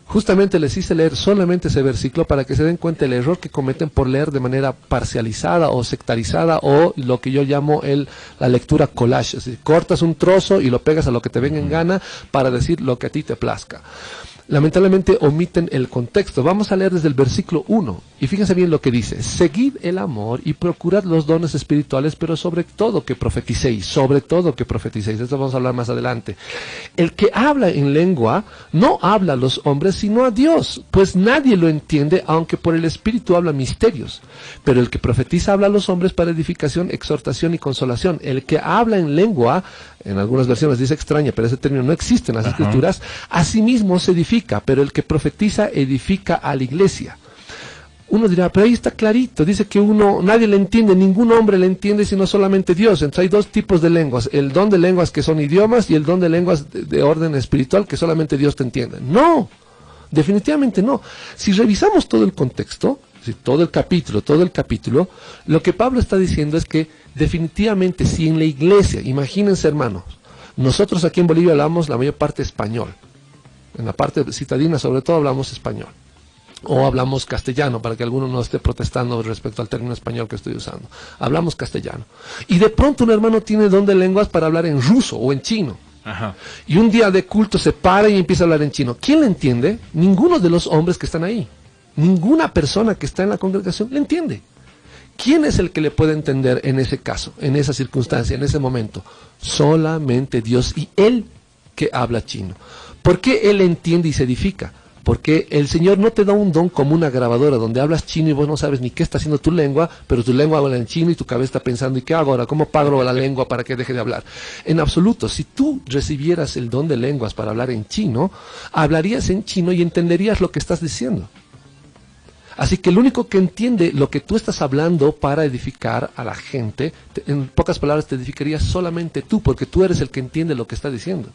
Justamente les hice leer solamente ese versículo para que se den cuenta del error que cometen por leer de manera parcializada o sectarizada, o lo que yo llamo la lectura collage. Es decir, cortas un trozo y lo pegas a lo que te venga en gana para decir lo que a ti te plazca. lamentablemente omiten el contexto. Vamos a leer desde el versículo 1 y fíjense bien lo que dice: seguid el amor y procurad los dones espirituales, pero sobre todo que profeticéis, esto vamos a hablar más adelante. El que habla en lengua no habla a los hombres sino a Dios, pues nadie lo entiende, aunque por el Espíritu habla misterios. Pero el que profetiza habla a los hombres para edificación, exhortación y consolación. El que habla en lengua, en algunas versiones dice extraña, pero ese término no existe en las Escrituras, asimismo se edifica, pero el que profetiza edifica a la iglesia. Uno dirá, pero ahí está clarito, dice que nadie le entiende, ningún hombre le entiende sino solamente Dios. Entonces hay dos tipos de lenguas: el don de lenguas que son idiomas y el don de lenguas de orden espiritual que solamente Dios te entiende. No, definitivamente no. Si revisamos todo el contexto, todo el capítulo, lo que Pablo está diciendo es que definitivamente si en la iglesia, imagínense hermanos, nosotros aquí en Bolivia hablamos la mayor parte español, en la parte citadina sobre todo hablamos español, o hablamos castellano, para que alguno no esté protestando respecto al término español que estoy usando. Hablamos castellano. Y de pronto un hermano tiene don de lenguas para hablar en ruso o en chino. Ajá. Y un día de culto se para y empieza a hablar en chino. ¿Quién le entiende? Ninguno de los hombres que están ahí. Ninguna persona que está en la congregación le entiende. ¿Quién es el que le puede entender en ese caso, en esa circunstancia, en ese momento? Solamente Dios y Él que habla chino. ¿Por qué Él entiende y se edifica? Porque el Señor no te da un don como una grabadora donde hablas chino y vos no sabes ni qué está haciendo tu lengua, pero tu lengua habla en chino y tu cabeza está pensando, ¿y qué hago ahora? ¿Cómo pago la lengua para que deje de hablar? En absoluto, si tú recibieras el don de lenguas para hablar en chino, hablarías en chino y entenderías lo que estás diciendo. Así que el único que entiende lo que tú estás hablando para edificar a la gente, en pocas palabras te edificarías solamente tú, porque tú eres el que entiende lo que está diciendo.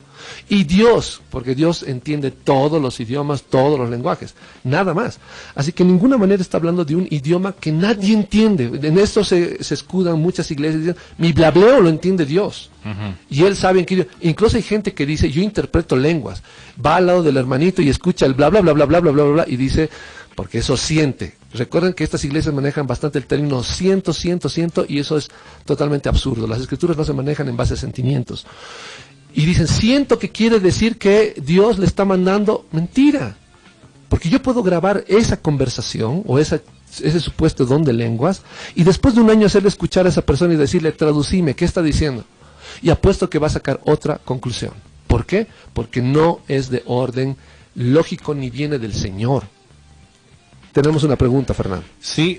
Y Dios, porque Dios entiende todos los idiomas, todos los lenguajes, nada más. Así que en ninguna manera está hablando de un idioma que nadie entiende. En esto se escudan muchas iglesias y dicen, mi blableo lo entiende Dios. Y Él sabe en qué idioma. Incluso hay gente que dice, yo interpreto lenguas. Va al lado del hermanito y escucha el bla bla bla bla bla bla bla bla y dice, porque eso siente. Recuerden que estas iglesias manejan bastante el término siento, y eso es totalmente absurdo. Las escrituras no se manejan en base a sentimientos. Y dicen, siento que quiere decir que Dios le está mandando. Mentira. Porque yo puedo grabar esa conversación o ese supuesto don de lenguas y después de un año hacerle escuchar a esa persona y decirle, traducime, ¿qué está diciendo? Y apuesto que va a sacar otra conclusión. ¿Por qué? Porque no es de orden lógico ni viene del Señor. Tenemos una pregunta, Fernando. Sí,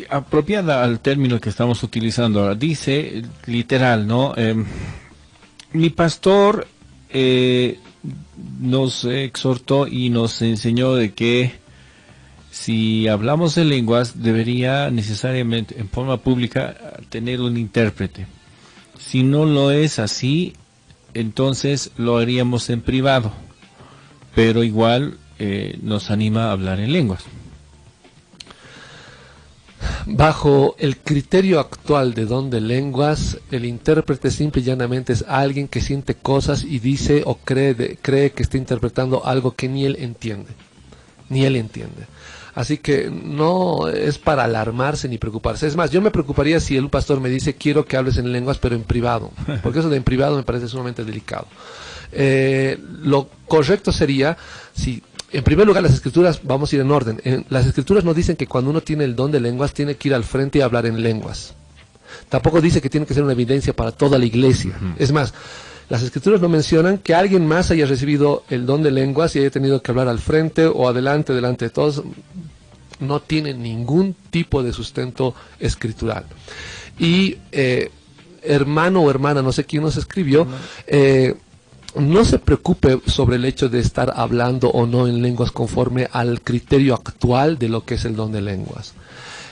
apropiada al término que estamos utilizando ahora, dice literal, ¿no? Mi pastor nos exhortó y nos enseñó de que si hablamos de lenguas debería necesariamente en forma pública tener un intérprete. Si no lo es así, entonces lo haríamos en privado, pero igual nos anima a hablar en lenguas. Bajo el criterio actual de don de lenguas, el intérprete simple y llanamente es alguien que siente cosas y dice o cree que está interpretando algo que ni él entiende. Ni él entiende. Así que no es para alarmarse ni preocuparse. Es más, yo me preocuparía si un pastor me dice, quiero que hables en lenguas, pero en privado. Porque eso de en privado me parece sumamente delicado. Lo correcto sería, si en primer lugar las escrituras, vamos a ir en orden, las escrituras nos dicen que cuando uno tiene el don de lenguas tiene que ir al frente y hablar en lenguas. Tampoco dice que tiene que ser una evidencia para toda la iglesia. Es más, las escrituras no mencionan que alguien más haya recibido el don de lenguas y haya tenido que hablar al frente o adelante, delante de todos. No tiene ningún tipo de sustento escritural. Y hermano o hermana, no sé quién nos escribió, no se preocupe sobre el hecho de estar hablando o no en lenguas conforme al criterio actual de lo que es el don de lenguas.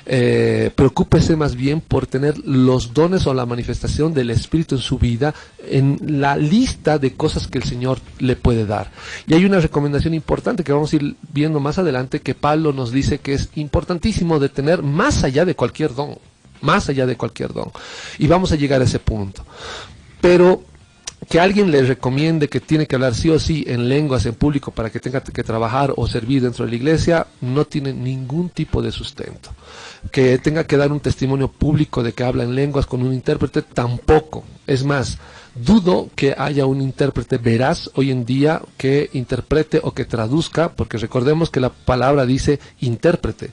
Preocúpese más bien por tener los dones o la manifestación del Espíritu en su vida en la lista de cosas que el Señor le puede dar. Y hay una recomendación importante que vamos a ir viendo más adelante, que Pablo nos dice que es importantísimo de tener más allá de cualquier don, más allá de cualquier don. Y vamos a llegar a ese punto. Pero que alguien le recomiende que tiene que hablar sí o sí en lenguas en público para que tenga que trabajar o servir dentro de la iglesia, no tiene ningún tipo de sustento. Que tenga que dar un testimonio público de que habla en lenguas con un intérprete, tampoco. Es más, dudo que haya un intérprete veraz hoy en día que interprete o que traduzca, porque recordemos que la palabra dice intérprete.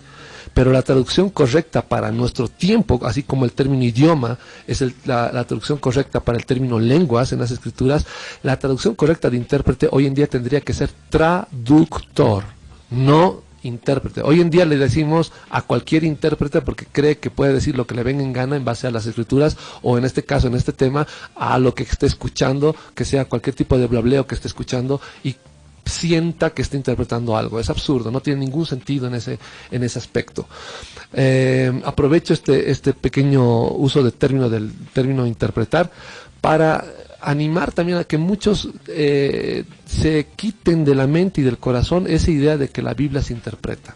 Pero la traducción correcta para nuestro tiempo, así como el término idioma es la traducción correcta para el término lenguas en las escrituras, la traducción correcta de intérprete hoy en día tendría que ser traductor, no intérprete. Hoy en día le decimos a cualquier intérprete porque cree que puede decir lo que le venga en gana en base a las escrituras, o en este caso, en este tema, a lo que esté escuchando, que sea cualquier tipo de blableo que esté escuchando y sienta que está interpretando algo. Es absurdo, no tiene ningún sentido en ese aspecto. Aprovecho este pequeño uso del término interpretar para animar también a que muchos se quiten de la mente y del corazón esa idea de que la Biblia se interpreta.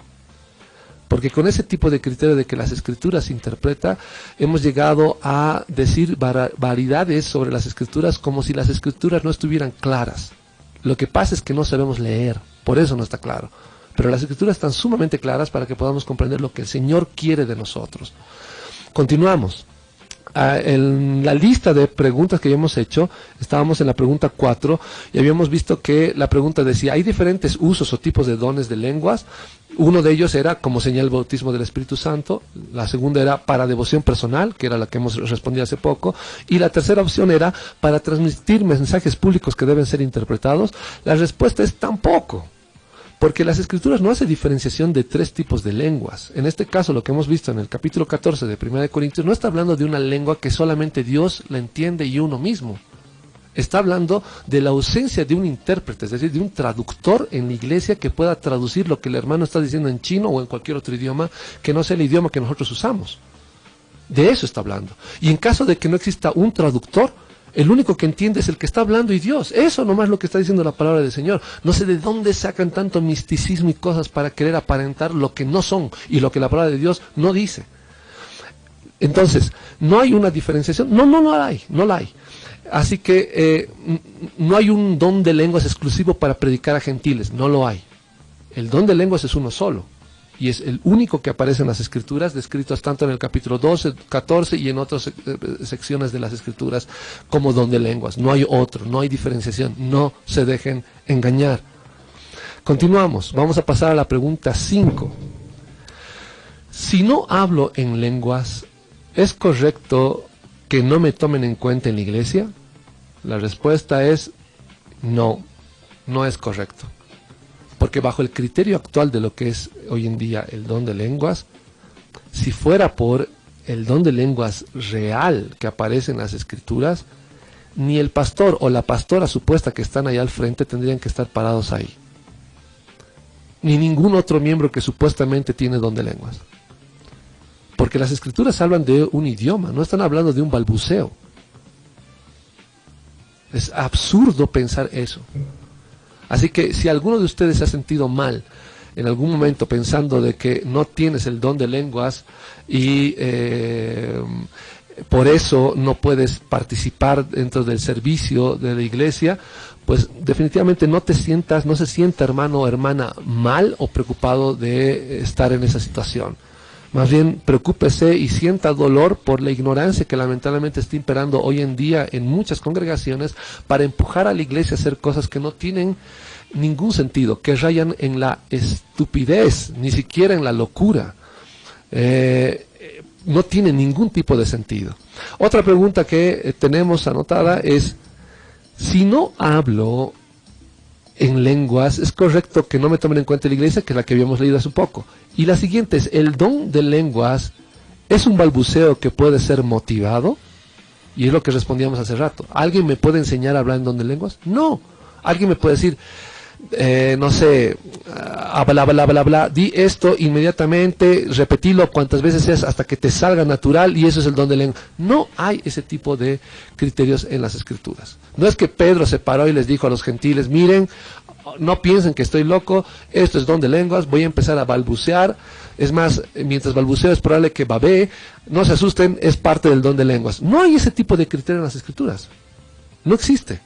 Porque con ese tipo de criterio de que las escrituras se interpreta, hemos llegado a decir variedades sobre las escrituras como si las escrituras no estuvieran claras. Lo que pasa es que no sabemos leer, por eso no está claro. Pero las escrituras están sumamente claras para que podamos comprender lo que el Señor quiere de nosotros. Continuamos. En la lista de preguntas que habíamos hecho, estábamos en la pregunta 4 y habíamos visto que la pregunta decía, ¿hay diferentes usos o tipos de dones de lenguas? Uno de ellos era como señal del bautismo del Espíritu Santo, la segunda era para devoción personal, que era la que hemos respondido hace poco, y la tercera opción era para transmitir mensajes públicos que deben ser interpretados. La respuesta es tampoco. Porque las escrituras no hacen diferenciación de tres tipos de lenguas. En este caso, lo que hemos visto en el capítulo 14 de 1 de Corintios, no está hablando de una lengua que solamente Dios la entiende y uno mismo. Está hablando de la ausencia de un intérprete, es decir, de un traductor en la iglesia que pueda traducir lo que el hermano está diciendo en chino o en cualquier otro idioma que no sea el idioma que nosotros usamos. De eso está hablando. Y en caso de que no exista un traductor, el único que entiende es el que está hablando y Dios. Eso nomás es lo que está diciendo la palabra del Señor. No sé de dónde sacan tanto misticismo y cosas para querer aparentar lo que no son y lo que la palabra de Dios no dice. Entonces, ¿no hay una diferenciación? No la hay. Así que no hay un don de lenguas exclusivo para predicar a gentiles. No lo hay. El don de lenguas es uno solo. Y es el único que aparece en las Escrituras, descritos tanto en el capítulo 12, 14 y en otras secciones de las Escrituras como don de lenguas. No hay otro, no hay diferenciación, no se dejen engañar. Continuamos, vamos a pasar a la pregunta 5. Si no hablo en lenguas, ¿es correcto que no me tomen en cuenta en la iglesia? La respuesta es no, no es correcto. Porque bajo el criterio actual de lo que es hoy en día el don de lenguas, si fuera por el don de lenguas real que aparece en las escrituras, ni el pastor o la pastora supuesta que están allá al frente tendrían que estar parados ahí. Ni ningún otro miembro que supuestamente tiene don de lenguas. Porque las escrituras hablan de un idioma, no están hablando de un balbuceo. Es absurdo pensar eso. Así que si alguno de ustedes se ha sentido mal en algún momento pensando de que no tienes el don de lenguas y por eso no puedes participar dentro del servicio de la iglesia, pues definitivamente no se sienta hermano o hermana mal o preocupado de estar en esa situación. Más bien, preocúpese y sienta dolor por la ignorancia que lamentablemente está imperando hoy en día en muchas congregaciones para empujar a la iglesia a hacer cosas que no tienen ningún sentido, que rayan en la estupidez, ni siquiera en la locura. No tiene ningún tipo de sentido. Otra pregunta que tenemos anotada es, si no hablo en lenguas, ¿es correcto que no me tomen en cuenta la iglesia? Que es la que habíamos leído hace poco. Y la siguiente es, ¿el don de lenguas es un balbuceo que puede ser motivado? Y es lo que respondíamos hace rato. ¿Alguien me puede enseñar a hablar en don de lenguas? No. Alguien me puede decir, no sé, bla, bla, bla, bla, di esto inmediatamente, repetilo cuantas veces seas hasta que te salga natural y eso es el don de lengua. No hay ese tipo de criterios en las escrituras. No es que Pedro se paró y les dijo a los gentiles, miren, no piensen que estoy loco, esto es don de lenguas, voy a empezar a balbucear. Es más, mientras balbuceo es probable que babee, no se asusten, es parte del don de lenguas. No hay ese tipo de criterio en las escrituras. No existe.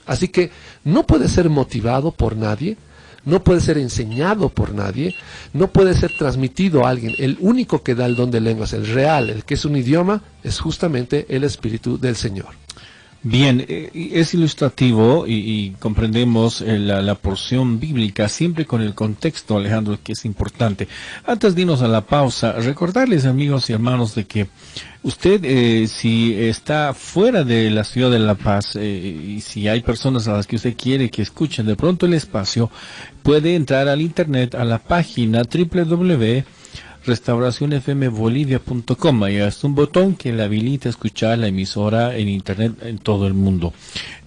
Así que no puede ser motivado por nadie, no puede ser enseñado por nadie, no puede ser transmitido a alguien. El único que da el don de lenguas, el real, el que es un idioma, es justamente el Espíritu del Señor. Bien, es ilustrativo y comprendemos la porción bíblica siempre con el contexto, Alejandro, que es importante. Antes de irnos a la pausa, recordarles, amigos y hermanos, de que usted, si está fuera de la ciudad de La Paz y si hay personas a las que usted quiere que escuchen de pronto el espacio, puede entrar al internet a la página www.restauracionfmbolivia.com. Ahí es un botón que le habilita a escuchar la emisora en internet en todo el mundo.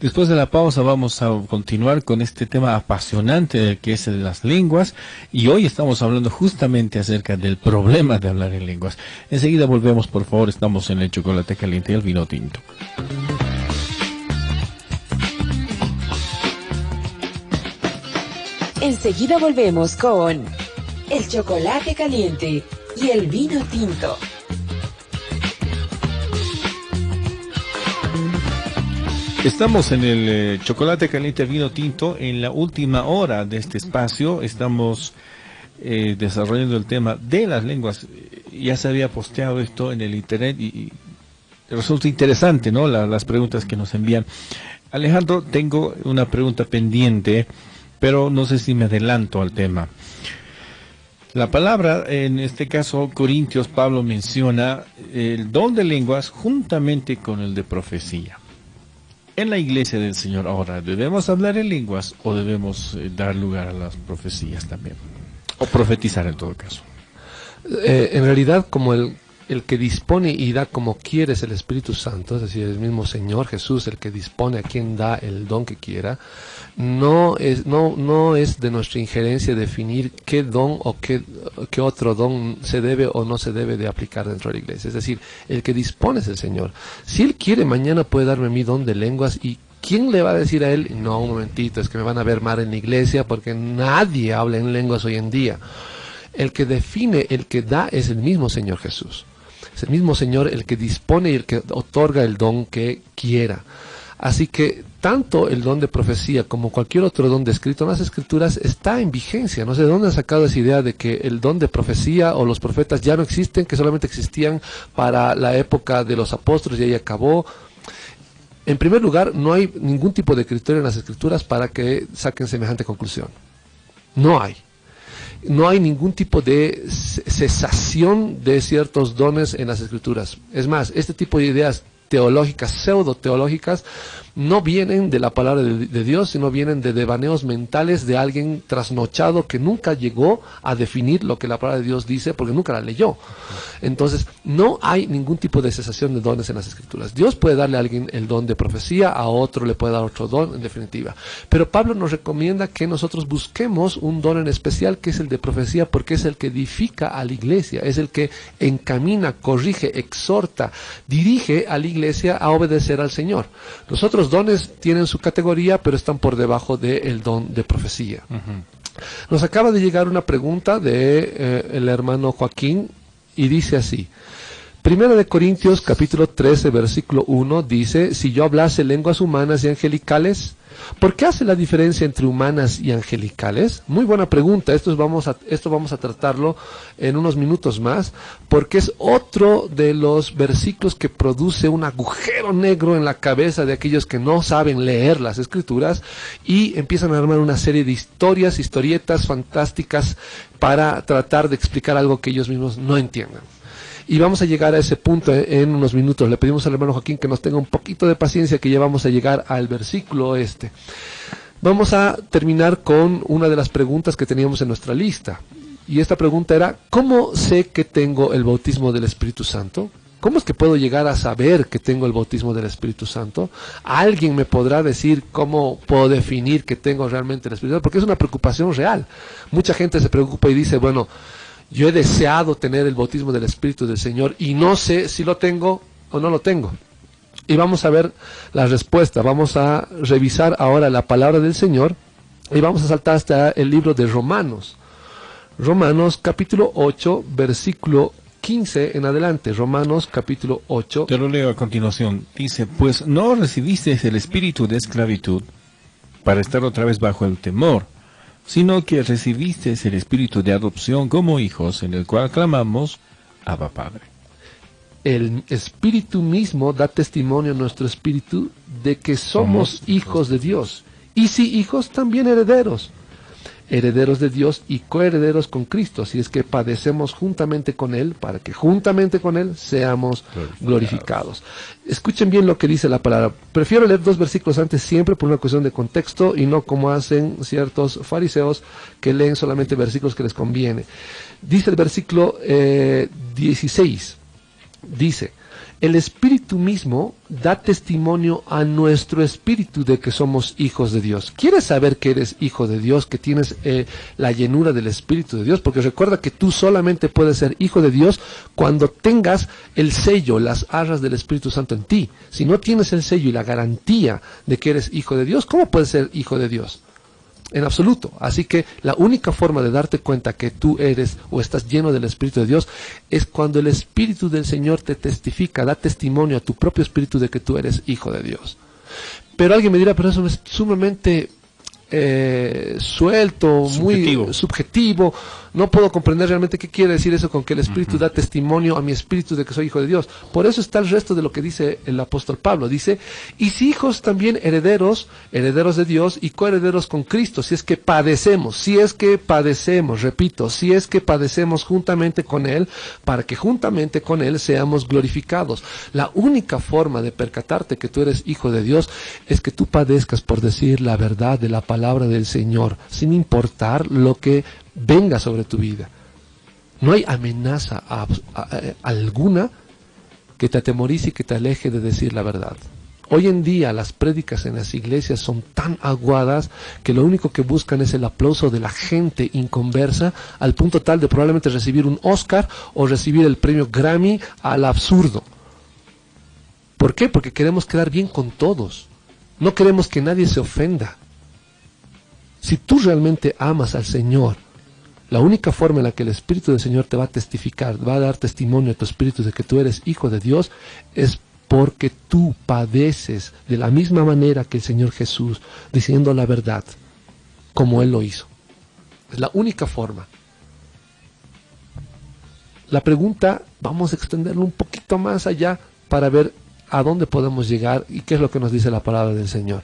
Después de la pausa vamos a continuar con este tema apasionante que es el de las lenguas, y hoy estamos hablando justamente acerca del problema de hablar en lenguas. Enseguida volvemos, por favor. Estamos en el chocolate caliente y el vino tinto. Enseguida volvemos con el chocolate caliente y el vino tinto. Estamos en el chocolate caliente vino tinto en la última hora de este espacio. Estamos desarrollando el tema de las lenguas. Ya se había posteado esto en el internet y resulta interesante, ¿no? Las preguntas que nos envían. Alejandro, tengo una pregunta pendiente, pero no sé si me adelanto al tema. La palabra, en este caso, Corintios, Pablo menciona el don de lenguas juntamente con el de profecía. En la iglesia del Señor ahora, ¿debemos hablar en lenguas o debemos dar lugar a las profecías también? O profetizar en todo caso. En realidad, como el que dispone y da como quiere es el Espíritu Santo, es decir, el mismo Señor Jesús el que dispone a quien da el don que quiera. No es de nuestra injerencia definir qué don o qué otro don se debe o no se debe de aplicar dentro de la iglesia. Es decir, el que dispone es el Señor. Si Él quiere, mañana puede darme mi don de lenguas, y ¿quién le va a decir a Él? No, un momentito, es que me van a ver mal en la iglesia porque nadie habla en lenguas hoy en día. El que define, el que da es el mismo Señor Jesús. Es el mismo Señor el que dispone y el que otorga el don que quiera. Así que tanto el don de profecía como cualquier otro don descrito en las Escrituras está en vigencia. No sé de dónde han sacado esa idea de que el don de profecía o los profetas ya no existen, que solamente existían para la época de los apóstoles y ahí acabó. En primer lugar, no hay ningún tipo de criterio en las Escrituras para que saquen semejante conclusión. No hay. No hay ningún tipo de cesación de ciertos dones en las Escrituras. Es más, este tipo de ideas teológicas, pseudo-teológicas, no vienen de la palabra de Dios, sino vienen de devaneos mentales de alguien trasnochado que nunca llegó a definir lo que la palabra de Dios dice porque nunca la leyó. Entonces, no hay ningún tipo de cesación de dones en las Escrituras. Dios puede darle a alguien el don de profecía, a otro le puede dar otro don, en definitiva. Pero Pablo nos recomienda que nosotros busquemos un don en especial, que es el de profecía, porque es el que edifica a la iglesia, es el que encamina, corrige, exhorta, dirige a la iglesia a obedecer al Señor. Los otros dones tienen su categoría, pero están por debajo del don de profecía. Nos acaba de llegar una pregunta de el hermano Joaquín, y dice así: Primera de Corintios capítulo 13 versículo 1 dice: si yo hablase lenguas humanas y angelicales, ¿por qué hace la diferencia entre humanas y angelicales? Muy buena pregunta. Esto vamos a tratarlo en unos minutos más, porque es otro de los versículos que produce un agujero negro en la cabeza de aquellos que no saben leer las Escrituras y empiezan a armar una serie de historietas fantásticas para tratar de explicar algo que ellos mismos no entiendan. Y vamos a llegar a ese punto en unos minutos. Le pedimos al hermano Joaquín que nos tenga un poquito de paciencia, que ya vamos a llegar al versículo este. Vamos a terminar con una de las preguntas que teníamos en nuestra lista. Y esta pregunta era: ¿cómo sé que tengo el bautismo del Espíritu Santo? ¿Cómo es que puedo llegar a saber que tengo el bautismo del Espíritu Santo? ¿Alguien me podrá decir cómo puedo definir que tengo realmente el Espíritu Santo? Porque es una preocupación real. Mucha gente se preocupa y dice: bueno, yo he deseado tener el bautismo del Espíritu del Señor y no sé si lo tengo o no lo tengo. Y vamos a ver la respuesta. Vamos a revisar ahora la palabra del Señor y vamos a saltar hasta el libro de Romanos. Romanos capítulo 8, versículo 15 en adelante, Romanos capítulo 8. Te lo leo a continuación. Dice, pues no recibisteis el espíritu de esclavitud para estar otra vez bajo el temor, sino que recibisteis el espíritu de adopción como hijos, en el cual clamamos, Abba Padre. El espíritu mismo da testimonio a nuestro espíritu de que somos hijos de Dios. Y si hijos, también herederos. Herederos de Dios y coherederos con Cristo, si es que padecemos juntamente con Él, para que juntamente con Él seamos glorificados. Escuchen bien lo que dice la palabra. Prefiero leer 2 versículos antes siempre por una cuestión de contexto y no como hacen ciertos fariseos que leen solamente versículos que les conviene. Dice el versículo 16, dice, el Espíritu mismo da testimonio a nuestro espíritu de que somos hijos de Dios. ¿Quieres saber que eres hijo de Dios, que tienes la llenura del Espíritu de Dios? Porque recuerda que tú solamente puedes ser hijo de Dios cuando tengas el sello, las arras del Espíritu Santo en ti. Si no tienes el sello y la garantía de que eres hijo de Dios, ¿cómo puedes ser hijo de Dios? En absoluto. Así que la única forma de darte cuenta que tú eres o estás lleno del Espíritu de Dios es cuando el Espíritu del Señor te testifica, da testimonio a tu propio espíritu de que tú eres hijo de Dios. Pero alguien me dirá, pero eso es sumamente suelto, muy subjetivo. No puedo comprender realmente qué quiere decir eso con que el Espíritu da testimonio a mi espíritu de que soy hijo de Dios. Por eso está el resto de lo que dice el apóstol Pablo. Dice, y si hijos también herederos, herederos de Dios y coherederos con Cristo, si es que padecemos, repito, si es que padecemos juntamente con Él, para que juntamente con Él seamos glorificados. La única forma de percatarte que tú eres hijo de Dios es que tú padezcas por decir la verdad de la palabra del Señor, sin importar lo que venga sobre tu vida. No hay amenaza alguna que te atemorice y que te aleje de decir la verdad. Hoy en día las prédicas en las iglesias son tan aguadas que lo único que buscan es el aplauso de la gente inconversa, al punto tal de probablemente recibir un Oscar o recibir el premio Grammy al absurdo. ¿Por qué? Porque queremos quedar bien con todos. No queremos que nadie se ofenda. Si tú realmente amas al Señor, la única forma en la que el Espíritu del Señor te va a testificar, va a dar testimonio a tu espíritu de que tú eres hijo de Dios, es porque tú padeces de la misma manera que el Señor Jesús, diciendo la verdad, como Él lo hizo. Es la única forma. La pregunta, vamos a extenderlo un poquito más allá para ver a dónde podemos llegar y qué es lo que nos dice la palabra del Señor.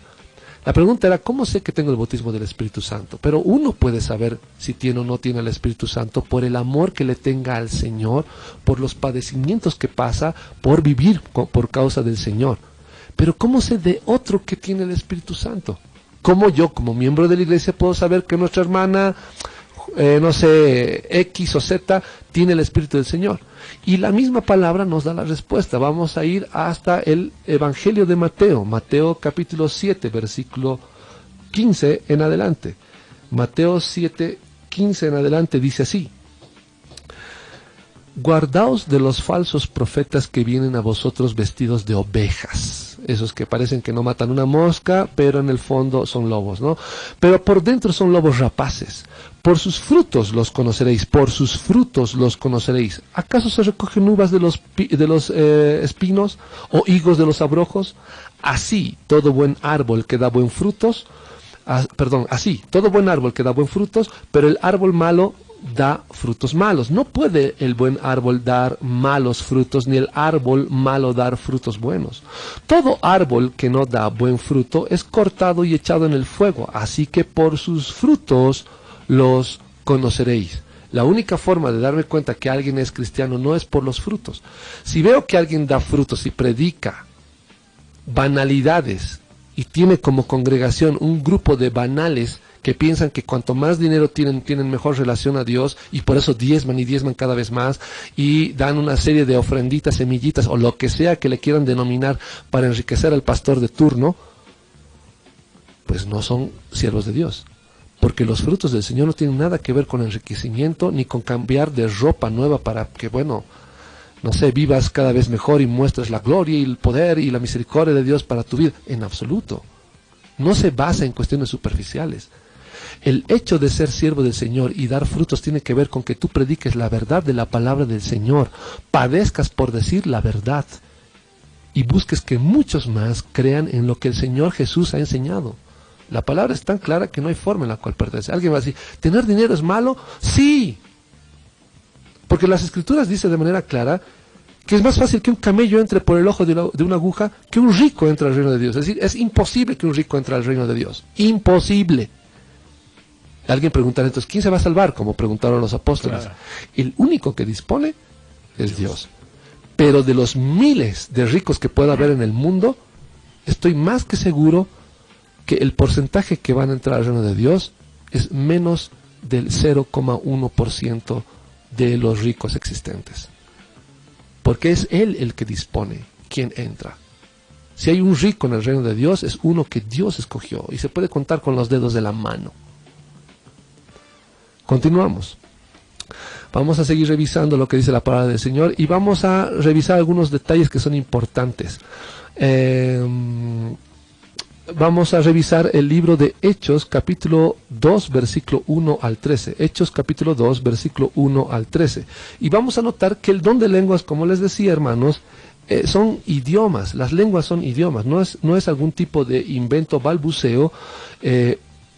La pregunta era, ¿cómo sé que tengo el bautismo del Espíritu Santo? Pero uno puede saber si tiene o no tiene el Espíritu Santo por el amor que le tenga al Señor, por los padecimientos que pasa, por vivir por causa del Señor. Pero ¿cómo sé de otro que tiene el Espíritu Santo? ¿Cómo yo, como miembro de la iglesia, puedo saber que nuestra hermana, X o Z, tiene el Espíritu del Señor? Y la misma palabra nos da la respuesta. Vamos a ir hasta el Evangelio de Mateo, Mateo capítulo 7, versículo 15 en adelante. Mateo 7, 15 en adelante dice así: guardaos de los falsos profetas que vienen a vosotros vestidos de ovejas. Esos que parecen que no matan una mosca, pero en el fondo son lobos, ¿no? Pero por dentro son lobos rapaces. Por sus frutos los conoceréis, por sus frutos los conoceréis. ¿Acaso se recogen uvas de los espinos o higos de los abrojos? Así todo buen árbol que da buen frutos, todo buen árbol que da buen frutos, pero el árbol malo da frutos malos. No puede el buen árbol dar malos frutos, ni el árbol malo dar frutos buenos. Todo árbol que no da buen fruto es cortado y echado en el fuego. Así que por sus frutos los conoceréis. La única forma de darme cuenta que alguien es cristiano no es por los frutos. Si veo que alguien da frutos y predica banalidades y tiene como congregación un grupo de banales que piensan que cuanto más dinero tienen mejor relación a Dios, y por eso diezman y diezman cada vez más y dan una serie de ofrenditas, semillitas o lo que sea que le quieran denominar para enriquecer al pastor de turno, pues no son siervos de Dios. Porque los frutos del Señor no tienen nada que ver con enriquecimiento ni con cambiar de ropa nueva para que, vivas cada vez mejor y muestres la gloria y el poder y la misericordia de Dios para tu vida. En absoluto. No se basa en cuestiones superficiales. El hecho de ser siervo del Señor y dar frutos tiene que ver con que tú prediques la verdad de la palabra del Señor, padezcas por decir la verdad y busques que muchos más crean en lo que el Señor Jesús ha enseñado. La palabra es tan clara que no hay forma en la cual perderse. Alguien va a decir, ¿tener dinero es malo? Sí, porque las Escrituras dicen de manera clara que es más fácil que un camello entre por el ojo de una aguja que un rico entre al reino de Dios. Es decir, es imposible que un rico entre al reino de Dios. Imposible. Alguien preguntará entonces, ¿quién se va a salvar? Como preguntaron los apóstoles. Claro. El único que dispone es Dios. Pero de los miles de ricos que pueda haber en el mundo, estoy más que seguro que el porcentaje que van a entrar al reino de Dios es menos del 0,1% de los ricos existentes. Porque es Él el que dispone quién entra. Si hay un rico en el reino de Dios, es uno que Dios escogió y se puede contar con los dedos de la mano. Continuamos. Vamos a seguir revisando lo que dice la palabra del Señor y vamos a revisar algunos detalles que son importantes. Vamos a revisar el libro de Hechos, capítulo 2, versículo 1 al 13. Hechos, capítulo 2, versículo 1 al 13. Y vamos a notar que el don de lenguas, como les decía, hermanos, son idiomas. Las lenguas son idiomas. No es algún tipo de invento balbuceo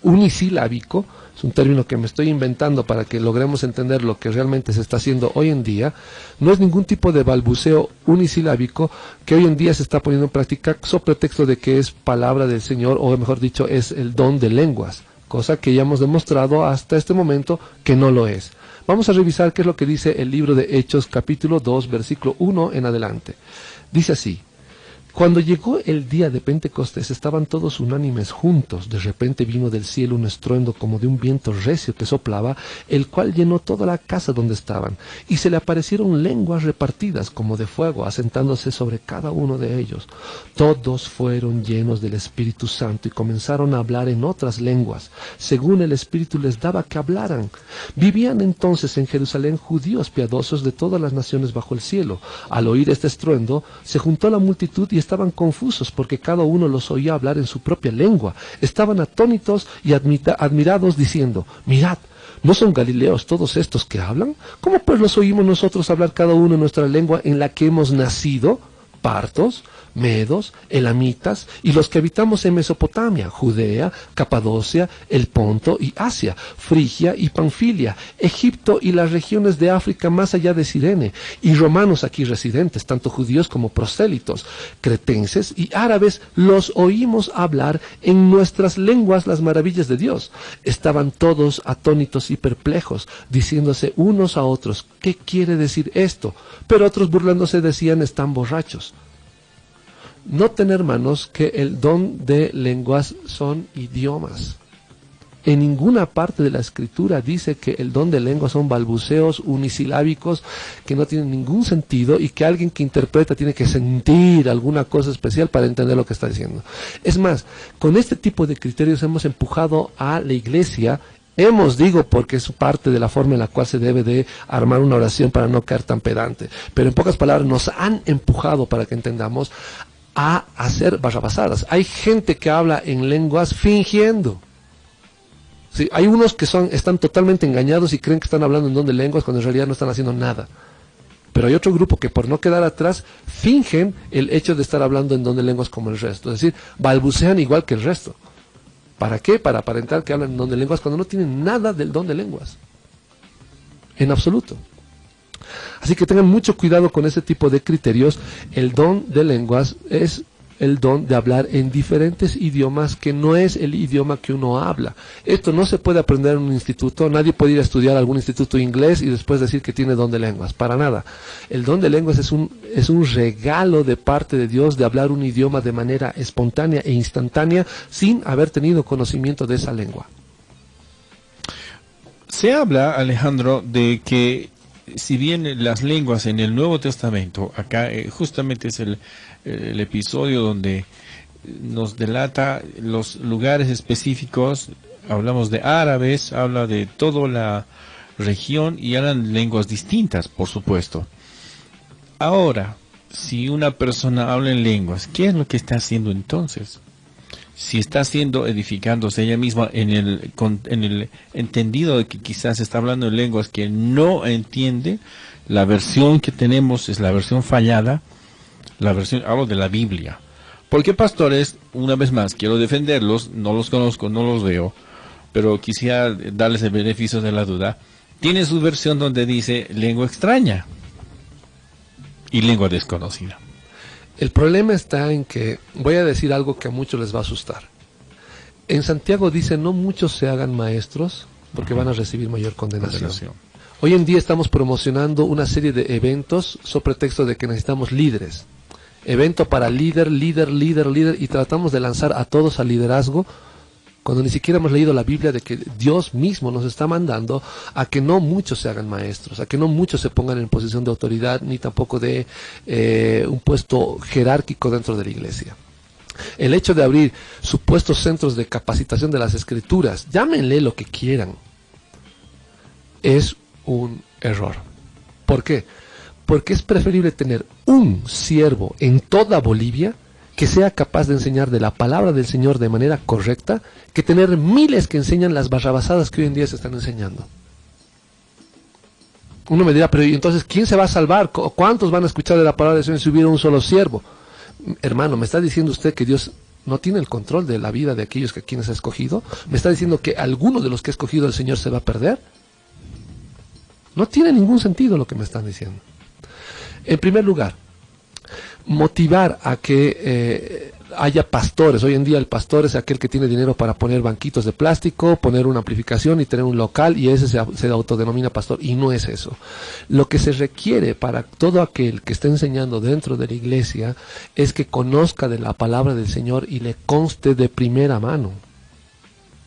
unisilábico. Es un término que me estoy inventando para que logremos entender lo que realmente se está haciendo hoy en día. No es ningún tipo de balbuceo unisilábico que hoy en día se está poniendo en práctica sobre pretexto de que es palabra del Señor, o mejor dicho, es el don de lenguas, cosa que ya hemos demostrado hasta este momento que no lo es. Vamos a revisar qué es lo que dice el libro de Hechos, capítulo 2, versículo 1 en adelante. Dice así: Cuando llegó el día de Pentecostés, estaban todos unánimes juntos. De repente vino del cielo un estruendo como de un viento recio que soplaba, el cual llenó toda la casa donde estaban. Y se le aparecieron lenguas repartidas como de fuego, asentándose sobre cada uno de ellos. Todos fueron llenos del Espíritu Santo y comenzaron a hablar en otras lenguas, según el Espíritu les daba que hablaran. Vivían entonces en Jerusalén judíos piadosos de todas las naciones bajo el cielo. Al oír este estruendo, se juntó la multitud y estaban confusos porque cada uno los oía hablar en su propia lengua. Estaban atónitos y admirados diciendo: mirad, ¿no son galileos todos estos que hablan? ¿Cómo pues los oímos nosotros hablar cada uno en nuestra lengua en la que hemos nacido? Partos, medos, elamitas y los que habitamos en Mesopotamia, Judea, Capadocia, el Ponto y Asia, Frigia y Panfilia, Egipto y las regiones de África más allá de Cirene, y romanos aquí residentes, tanto judíos como prosélitos, cretenses y árabes, los oímos hablar en nuestras lenguas las maravillas de Dios. Estaban todos atónitos y perplejos, diciéndose unos a otros: ¿qué quiere decir esto? Pero otros burlándose decían: están borrachos. Noten, hermanos, que el don de lenguas son idiomas. En ninguna parte de la Escritura dice que el don de lenguas son balbuceos unisilábicos que no tienen ningún sentido y que alguien que interpreta tiene que sentir alguna cosa especial para entender lo que está diciendo. Es más, con este tipo de criterios hemos empujado a la iglesia. Digo porque es parte de la forma en la cual se debe de armar una oración para no caer tan pedante. Pero en pocas palabras nos han empujado, para que entendamos, a hacer barrabasadas. Hay gente que habla en lenguas fingiendo. Sí, hay unos que están totalmente engañados y creen que están hablando en don de lenguas cuando en realidad no están haciendo nada. Pero hay otro grupo que, por no quedar atrás, fingen el hecho de estar hablando en don de lenguas como el resto. Es decir, balbucean igual que el resto. ¿Para qué? Para aparentar que hablan en don de lenguas cuando no tienen nada del don de lenguas. En absoluto. Así que tengan mucho cuidado con ese tipo de criterios. El don de lenguas es el don de hablar en diferentes idiomas, que no es el idioma que uno habla. Esto no se puede aprender en un instituto. Nadie puede ir a estudiar a algún instituto inglés y después decir que tiene don de lenguas. Para nada. El don de lenguas es un regalo de parte de Dios de hablar un idioma de manera espontánea e instantánea sin haber tenido conocimiento de esa lengua. Se habla, Alejandro, de que si bien las lenguas en el Nuevo Testamento, acá justamente es el episodio donde nos delata los lugares específicos, hablamos de árabes, habla de toda la región y hablan lenguas distintas, por supuesto. Ahora, si una persona habla en lenguas, ¿qué es lo que está haciendo entonces? si está edificándose ella misma en el entendido de que quizás está hablando en lenguas que no entiende, la versión que tenemos es la versión fallada, hablo de la Biblia. Porque pastores, una vez más, quiero defenderlos, no los conozco, no los veo, pero quisiera darles el beneficio de la duda, tiene su versión donde dice lengua extraña y lengua desconocida. El problema está en que, voy a decir algo que a muchos les va a asustar. En Santiago dice, no muchos se hagan maestros, porque van a recibir mayor condenación. Hoy en día estamos promocionando una serie de eventos sobre pretexto de que necesitamos líderes. Evento para líder, y tratamos de lanzar a todos al liderazgo, cuando ni siquiera hemos leído la Biblia de que Dios mismo nos está mandando a que no muchos se hagan maestros, a que no muchos se pongan en posición de autoridad, ni tampoco de un puesto jerárquico dentro de la iglesia. El hecho de abrir supuestos centros de capacitación de las Escrituras, llámenle lo que quieran, es un error. ¿Por qué? Porque es preferible tener un siervo en toda Bolivia que sea capaz de enseñar de la palabra del Señor de manera correcta, que tener miles que enseñan las barrabasadas que hoy en día se están enseñando. Uno me dirá, pero ¿y entonces quién se va a salvar? ¿Cuántos van a escuchar de la palabra del Señor si hubiera un solo siervo? Hermano, ¿me está diciendo usted que Dios no tiene el control de la vida de aquellos que quienes ha escogido? ¿Me está diciendo que alguno de los que ha escogido el Señor se va a perder? No tiene ningún sentido lo que me están diciendo. En primer lugar, motivar a que haya pastores. Hoy en día el pastor es aquel que tiene dinero para poner banquitos de plástico, poner una amplificación y tener un local, y ese se autodenomina pastor, y no es eso. Lo que se requiere para todo aquel que esté enseñando dentro de la iglesia es que conozca de la palabra del Señor y le conste de primera mano.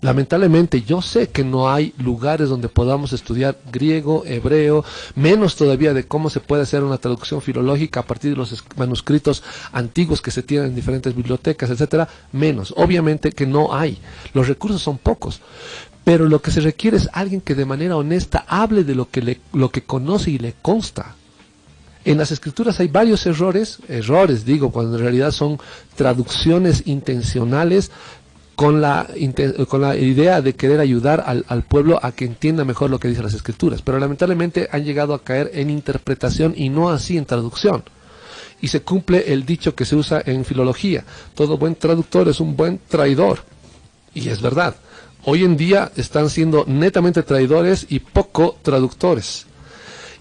Lamentablemente yo sé que no hay lugares donde podamos estudiar griego, hebreo, menos todavía de cómo se puede hacer una traducción filológica a partir de los manuscritos antiguos que se tienen en diferentes bibliotecas, etcétera, menos. Obviamente que no hay, los recursos son pocos, pero lo que se requiere es alguien que de manera honesta hable de lo que conoce y le consta. En las Escrituras hay varios errores digo, cuando en realidad son traducciones intencionales, con la idea de querer ayudar al pueblo a que entienda mejor lo que dicen las Escrituras. Pero lamentablemente han llegado a caer en interpretación y no así en traducción. Y se cumple el dicho que se usa en filología: todo buen traductor es un buen traidor. Y es verdad. Hoy en día están siendo netamente traidores y poco traductores.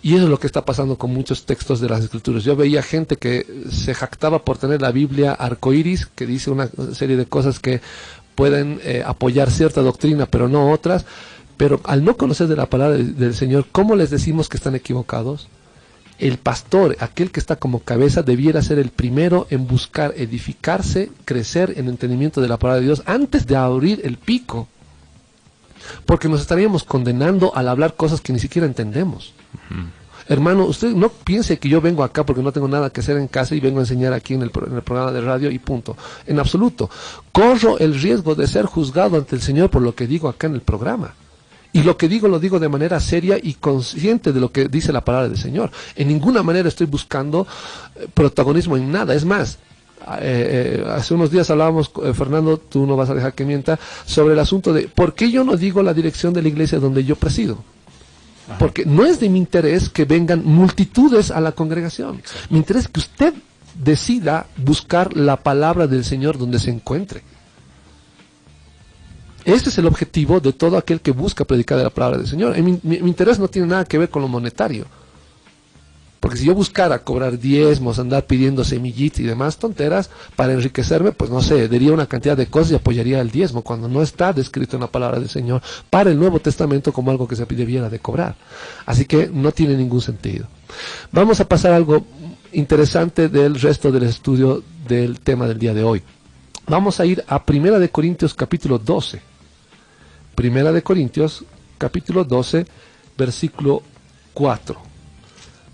Y eso es lo que está pasando con muchos textos de las Escrituras. Yo veía gente que se jactaba por tener la Biblia arcoíris, que dice una serie de cosas que pueden apoyar cierta doctrina, pero no otras. Pero al no conocer de la palabra del Señor, ¿cómo les decimos que están equivocados? El pastor, aquel que está como cabeza, debiera ser el primero en buscar edificarse, crecer en entendimiento de la palabra de Dios antes de abrir el pico. Porque nos estaríamos condenando al hablar cosas que ni siquiera entendemos. Hermano, usted no piense que yo vengo acá porque no tengo nada que hacer en casa y vengo a enseñar aquí en el programa de radio y punto. En absoluto. Corro el riesgo de ser juzgado ante el Señor por lo que digo acá en el programa. Y lo que digo, lo digo de manera seria y consciente de lo que dice la palabra del Señor. En ninguna manera estoy buscando protagonismo en nada. Es más, hace unos días hablábamos, Fernando, tú no vas a dejar que mienta, sobre el asunto de ¿por qué yo no digo la dirección de la iglesia donde yo presido? Porque no es de mi interés que vengan multitudes a la congregación. Mi interés es que usted decida buscar la palabra del Señor donde se encuentre. Este es el objetivo de todo aquel que busca predicar de la palabra del Señor. Mi interés no tiene nada que ver con lo monetario. Porque si yo buscara cobrar diezmos, andar pidiendo semillitas y demás tonteras para enriquecerme, pues no sé, diría una cantidad de cosas y apoyaría el diezmo, cuando no está descrito en la palabra del Señor para el Nuevo Testamento como algo que se debiera de cobrar. Así que no tiene ningún sentido. Vamos a pasar a algo interesante del resto del estudio del tema del día de hoy. Vamos a ir a 1 de Corintios capítulo 12. 1 de Corintios capítulo 12, versículo 4.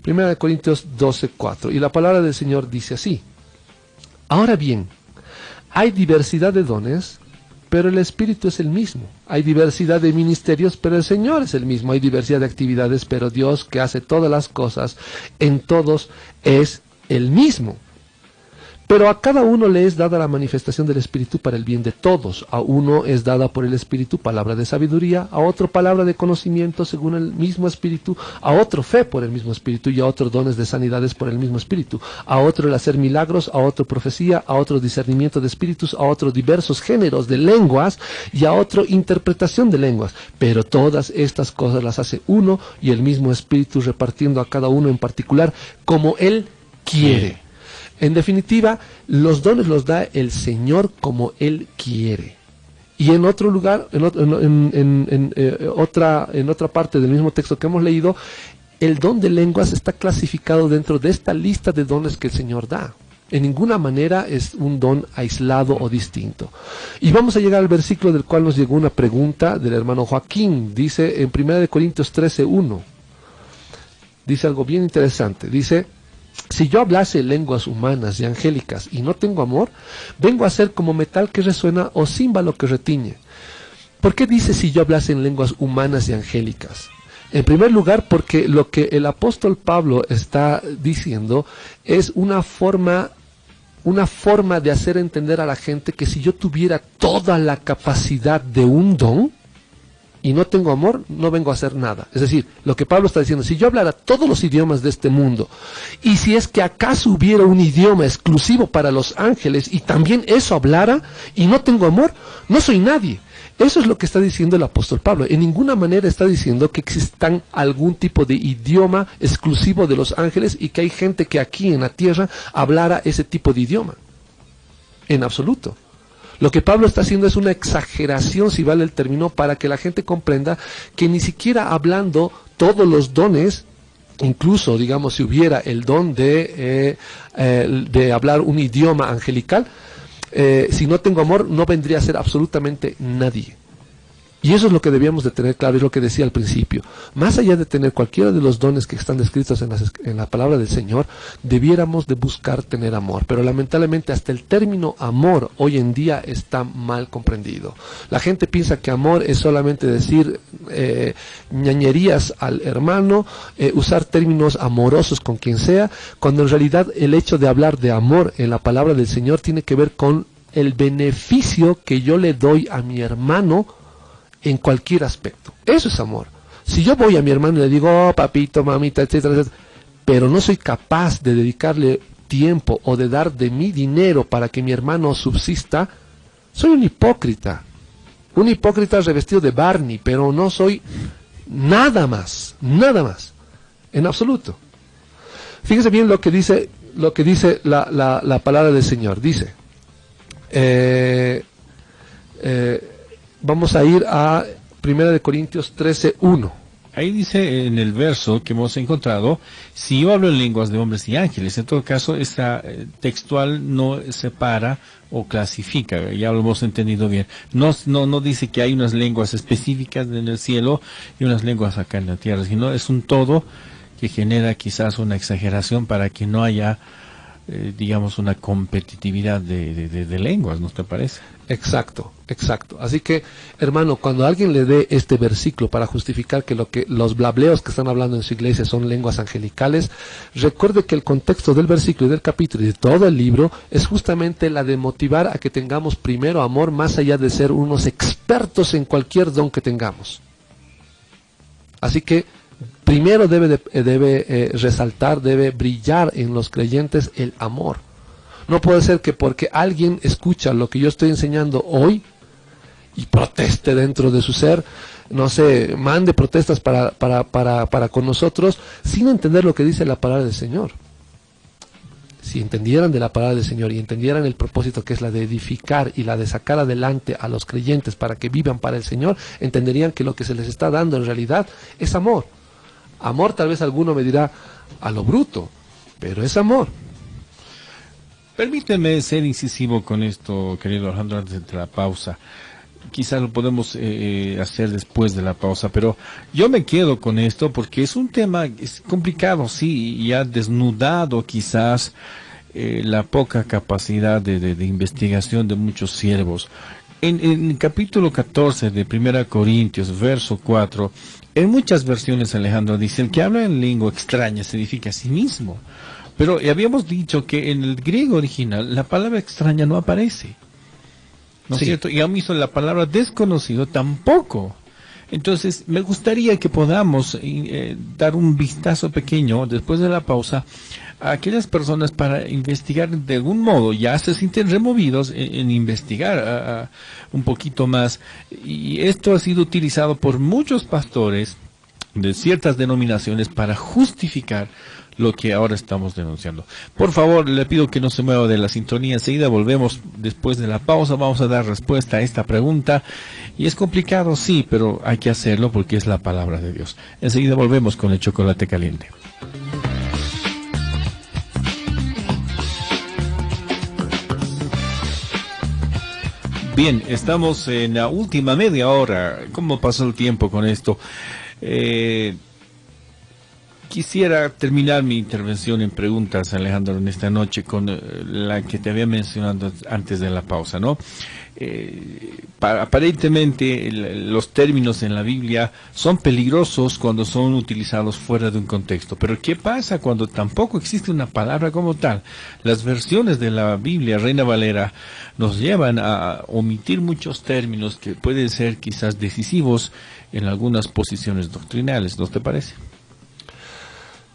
1 de Corintios 12, 4. Y la palabra del Señor dice así: ahora bien, hay diversidad de dones, pero el Espíritu es el mismo. Hay diversidad de ministerios, pero el Señor es el mismo. Hay diversidad de actividades, pero Dios, que hace todas las cosas en todos, es el mismo. Pero a cada uno le es dada la manifestación del Espíritu para el bien de todos. A uno es dada por el Espíritu palabra de sabiduría, a otro palabra de conocimiento según el mismo Espíritu, a otro fe por el mismo Espíritu y a otro dones de sanidades por el mismo Espíritu, a otro el hacer milagros, a otro profecía, a otro discernimiento de espíritus, a otro diversos géneros de lenguas y a otro interpretación de lenguas. Pero todas estas cosas las hace uno y el mismo Espíritu, repartiendo a cada uno en particular como Él quiere. En definitiva, los dones los da el Señor como Él quiere. Y en otro lugar, en otra parte del mismo texto que hemos leído, el don de lenguas está clasificado dentro de esta lista de dones que el Señor da. En ninguna manera es un don aislado o distinto. Y vamos a llegar al versículo del cual nos llegó una pregunta del hermano Joaquín. Dice en 1 Corintios 13:1. Dice algo bien interesante. Dice: si yo hablase lenguas humanas y angélicas y no tengo amor, vengo a ser como metal que resuena o címbalo que retiñe. ¿Por qué dice si yo hablase en lenguas humanas y angélicas? En primer lugar, porque lo que el apóstol Pablo está diciendo es una forma de hacer entender a la gente que si yo tuviera toda la capacidad de un don y no tengo amor, no vengo a hacer nada. Es decir, lo que Pablo está diciendo, si yo hablara todos los idiomas de este mundo, y si es que acaso hubiera un idioma exclusivo para los ángeles, y también eso hablara, y no tengo amor, no soy nadie. Eso es lo que está diciendo el apóstol Pablo. En ninguna manera está diciendo que existan algún tipo de idioma exclusivo de los ángeles, y que hay gente que aquí en la tierra hablara ese tipo de idioma. En absoluto. Lo que Pablo está haciendo es una exageración, si vale el término, para que la gente comprenda que ni siquiera hablando todos los dones, incluso, digamos, si hubiera el don de hablar un idioma angelical, si no tengo amor, no vendría a ser absolutamente nadie. Y eso es lo que debíamos de tener claro, es lo que decía al principio. Más allá de tener cualquiera de los dones que están descritos en la palabra del Señor, debiéramos de buscar tener amor. Pero lamentablemente hasta el término amor hoy en día está mal comprendido. La gente piensa que amor es solamente decir ñañerías al hermano, usar términos amorosos con quien sea, cuando en realidad el hecho de hablar de amor en la palabra del Señor tiene que ver con el beneficio que yo le doy a mi hermano en cualquier aspecto. Eso es amor. Si yo voy a mi hermano y le digo, oh, papito, mamita, etcétera, etcétera, pero no soy capaz de dedicarle tiempo o de dar de mi dinero para que mi hermano subsista, soy un hipócrita. Un hipócrita revestido de Barney, pero no soy nada más, en absoluto. Fíjense bien lo que dice la palabra del Señor. Dice, vamos a ir a 1 Corintios 13:1. Ahí dice en el verso que hemos encontrado, si yo hablo en lenguas de hombres y ángeles, en todo caso, esta textual no separa o clasifica, ya lo hemos entendido bien. No dice que hay unas lenguas específicas en el cielo y unas lenguas acá en la tierra, sino es un todo que genera quizás una exageración para que no haya, digamos, una competitividad de lenguas, ¿no te parece? Exacto. Así que, hermano, cuando alguien le dé este versículo para justificar que los blableos que están hablando en su iglesia son lenguas angelicales, recuerde que el contexto del versículo y del capítulo y de todo el libro es justamente la de motivar a que tengamos primero amor, más allá de ser unos expertos en cualquier don que tengamos. Así que primero debe resaltar, debe brillar en los creyentes el amor. No puede ser que porque alguien escucha lo que yo estoy enseñando hoy y proteste dentro de su ser, no sé, mande protestas para con nosotros sin entender lo que dice la palabra del Señor. Si entendieran de la palabra del Señor y entendieran el propósito que es la de edificar y la de sacar adelante a los creyentes para que vivan para el Señor, entenderían que lo que se les está dando en realidad es amor. Amor, tal vez alguno me dirá, a lo bruto, pero es amor. Permíteme ser incisivo con esto, querido Alejandro, antes de la pausa. Quizás lo podemos hacer después de la pausa, pero yo me quedo con esto porque es un tema es complicado, sí, y ha desnudado quizás la poca capacidad de investigación de muchos siervos. En el capítulo 14 de 1 Corintios, verso 4, en muchas versiones, Alejandro, dice, el que habla en lengua extraña se edifica a sí mismo, Pero habíamos dicho que en el griego original la palabra extraña no aparece, ¿no es Sí. cierto? Y aún mismo la palabra desconocido tampoco. Entonces, me gustaría que podamos dar un vistazo pequeño después de la pausa a aquellas personas para investigar de algún modo, ya se sienten removidos en investigar un poquito más. Y esto ha sido utilizado por muchos pastores de ciertas denominaciones para justificar lo que ahora estamos denunciando. Por favor, le pido que no se mueva de la sintonía. Enseguida volvemos después de la pausa. Vamos a dar respuesta a esta pregunta. Y es complicado, sí, pero hay que hacerlo porque es la palabra de Dios. Enseguida volvemos con el chocolate caliente. Bien, estamos en la última media hora. ¿Cómo pasó el tiempo con esto? Quisiera terminar mi intervención en preguntas, Alejandro, en esta noche con la que te había mencionado antes de la pausa, ¿no? Aparentemente los términos en la Biblia son peligrosos cuando son utilizados fuera de un contexto, pero ¿qué pasa cuando tampoco existe una palabra como tal? Las versiones de la Biblia, Reina Valera, nos llevan a omitir muchos términos que pueden ser quizás decisivos en algunas posiciones doctrinales, ¿no te parece?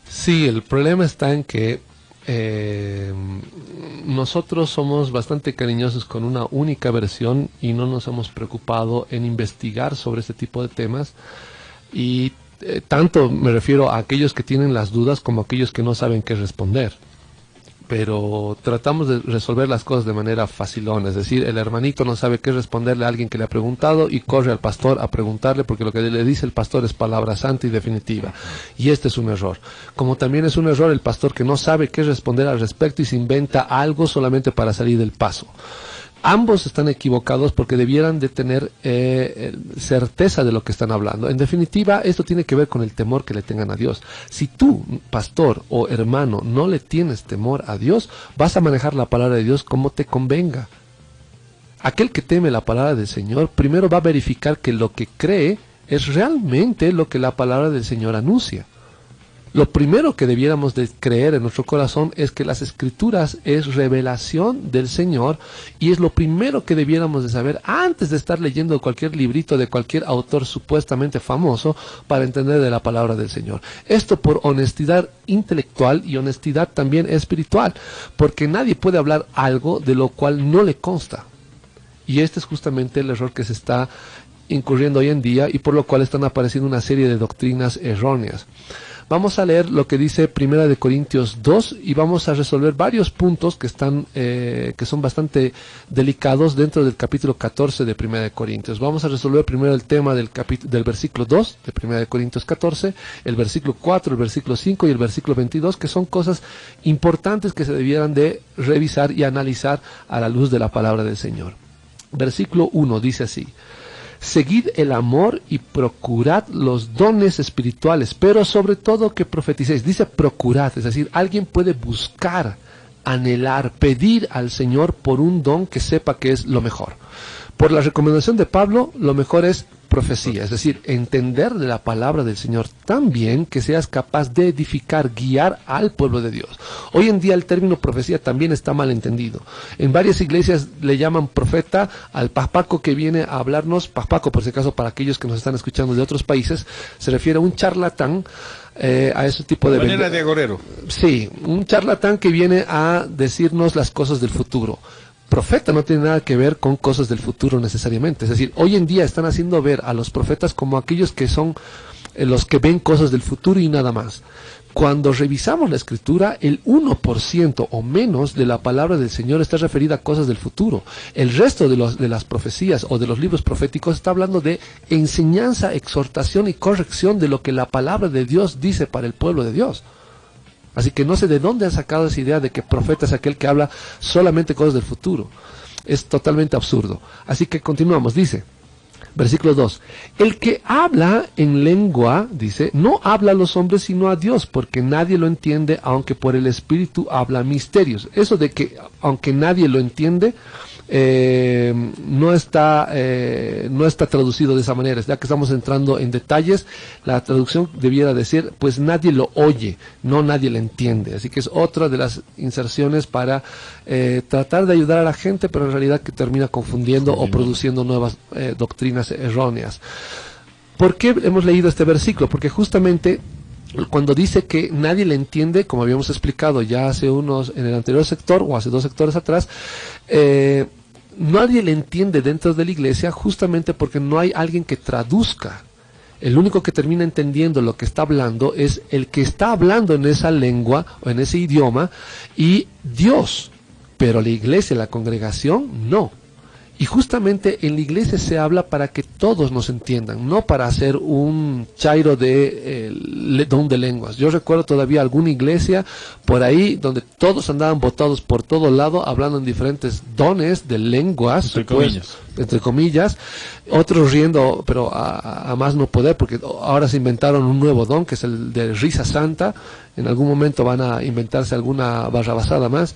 Sí, el problema está en que nosotros somos bastante cariñosos con una única versión y no nos hemos preocupado en investigar sobre este tipo de temas, y tanto me refiero a aquellos que tienen las dudas como a aquellos que no saben qué responder. Pero tratamos de resolver las cosas de manera facilona, es decir, el hermanito no sabe qué responderle a alguien que le ha preguntado y corre al pastor a preguntarle porque lo que le dice el pastor es palabra santa y definitiva. Y este es un error. Como también es un error el pastor que no sabe qué responder al respecto y se inventa algo solamente para salir del paso. Ambos están equivocados porque debieran de tener certeza de lo que están hablando. En definitiva, esto tiene que ver con el temor que le tengan a Dios. Si tú, pastor o hermano, no le tienes temor a Dios, vas a manejar la palabra de Dios como te convenga. Aquel que teme la palabra del Señor, primero va a verificar que lo que cree es realmente lo que la palabra del Señor anuncia. Lo primero que debiéramos de creer en nuestro corazón es que las Escrituras es revelación del Señor, y es lo primero que debiéramos de saber antes de estar leyendo cualquier librito de cualquier autor supuestamente famoso para entender de la palabra del Señor. Esto por honestidad intelectual y honestidad también espiritual, porque nadie puede hablar algo de lo cual no le consta. Y este es justamente el error que se está incurriendo hoy en día y por lo cual están apareciendo una serie de doctrinas erróneas. Vamos a leer lo que dice 1 Corintios 2 y vamos a resolver varios puntos que son bastante delicados dentro del capítulo 14 de 1 Corintios. Vamos a resolver primero el tema del versículo 2 de 1 Corintios 14, el versículo 4, el versículo 5 y el versículo 22, que son cosas importantes que se debieran de revisar y analizar a la luz de la palabra del Señor. Versículo 1 dice así: seguid el amor y procurad los dones espirituales, pero sobre todo que profeticéis. Dice procurad, es decir, alguien puede buscar, anhelar, pedir al Señor por un don que sepa que es lo mejor. Por la recomendación de Pablo, lo mejor es profecía, es decir, entender de la palabra del Señor tan bien que seas capaz de edificar, guiar al pueblo de Dios. Hoy en día el término profecía también está mal entendido. En varias iglesias le llaman profeta al paspaco que viene a hablarnos. Paspaco, por si acaso, para aquellos que nos están escuchando de otros países, se refiere a un charlatán, a ese tipo de manera de agorero. Sí, un charlatán que viene a decirnos las cosas del futuro. Profeta no tiene nada que ver con cosas del futuro necesariamente. Es decir, hoy en día están haciendo ver a los profetas como aquellos que son los que ven cosas del futuro y nada más. Cuando revisamos la Escritura, el 1% o menos de la palabra del Señor está referida a cosas del futuro. El resto de las profecías o de los libros proféticos está hablando de enseñanza, exhortación y corrección de lo que la palabra de Dios dice para el pueblo de Dios. Así que no sé de dónde han sacado esa idea de que profeta es aquel que habla solamente cosas del futuro. Es totalmente absurdo. Así que continuamos. Dice: Versículo 2. El que habla en lengua, dice, no habla a los hombres sino a Dios, porque nadie lo entiende, aunque por el Espíritu habla misterios. Eso de que aunque nadie lo entiende, no está traducido de esa manera. Ya que estamos entrando en detalles, la traducción debiera decir, pues nadie lo oye, no nadie lo entiende. Así que es otra de las inserciones para tratar de ayudar a la gente, pero en realidad que termina confundiendo o produciendo nuevas doctrinas erróneas. ¿Por qué hemos leído este versículo? Porque justamente cuando dice que nadie le entiende, como habíamos explicado ya en el anterior sector o hace 2 sectores atrás, nadie le entiende dentro de la iglesia justamente porque no hay alguien que traduzca. El único que termina entendiendo lo que está hablando es el que está hablando en esa lengua o en ese idioma y Dios, pero la iglesia, la congregación, no. Y justamente en la iglesia se habla para que todos nos entiendan, no para hacer un chairo de don de lenguas. Yo recuerdo todavía alguna iglesia por ahí donde todos andaban botados por todo lado, hablando en diferentes dones de lenguas, entre comillas, otros riendo, pero a más no poder, porque ahora se inventaron un nuevo don, que es el de risa santa. En algún momento van a inventarse alguna barrabasada más,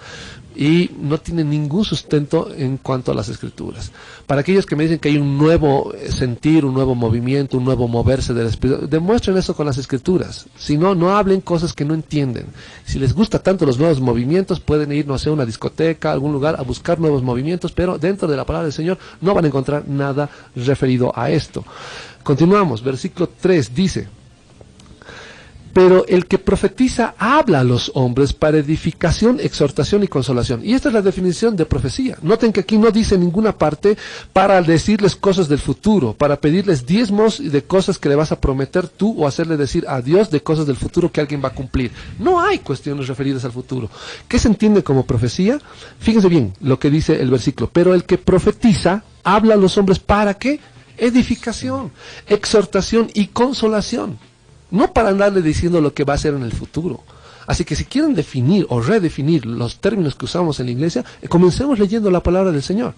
y no tiene ningún sustento en cuanto a las escrituras. Para aquellos que me dicen que hay un nuevo sentir, un nuevo movimiento, un nuevo moverse del espíritu, demuestren eso con las escrituras. Si no, no hablen cosas que no entienden. Si les gusta tanto los nuevos movimientos, pueden ir, no sé, a una discoteca, a algún lugar, a buscar nuevos movimientos, pero dentro de la palabra del Señor no van a encontrar nada referido a esto. Continuamos, versículo 3 dice: pero el que profetiza habla a los hombres para edificación, exhortación y consolación. Y esta es la definición de profecía. Noten que aquí no dice en ninguna parte para decirles cosas del futuro, para pedirles diezmos de cosas que le vas a prometer tú o hacerle decir a Dios de cosas del futuro que alguien va a cumplir. No hay cuestiones referidas al futuro. ¿Qué se entiende como profecía? Fíjense bien lo que dice el versículo. Pero el que profetiza habla a los hombres para ¿qué? Edificación, exhortación y consolación. No para andarle diciendo lo que va a hacer en el futuro. Así que si quieren definir o redefinir los términos que usamos en la iglesia, comencemos leyendo la palabra del Señor.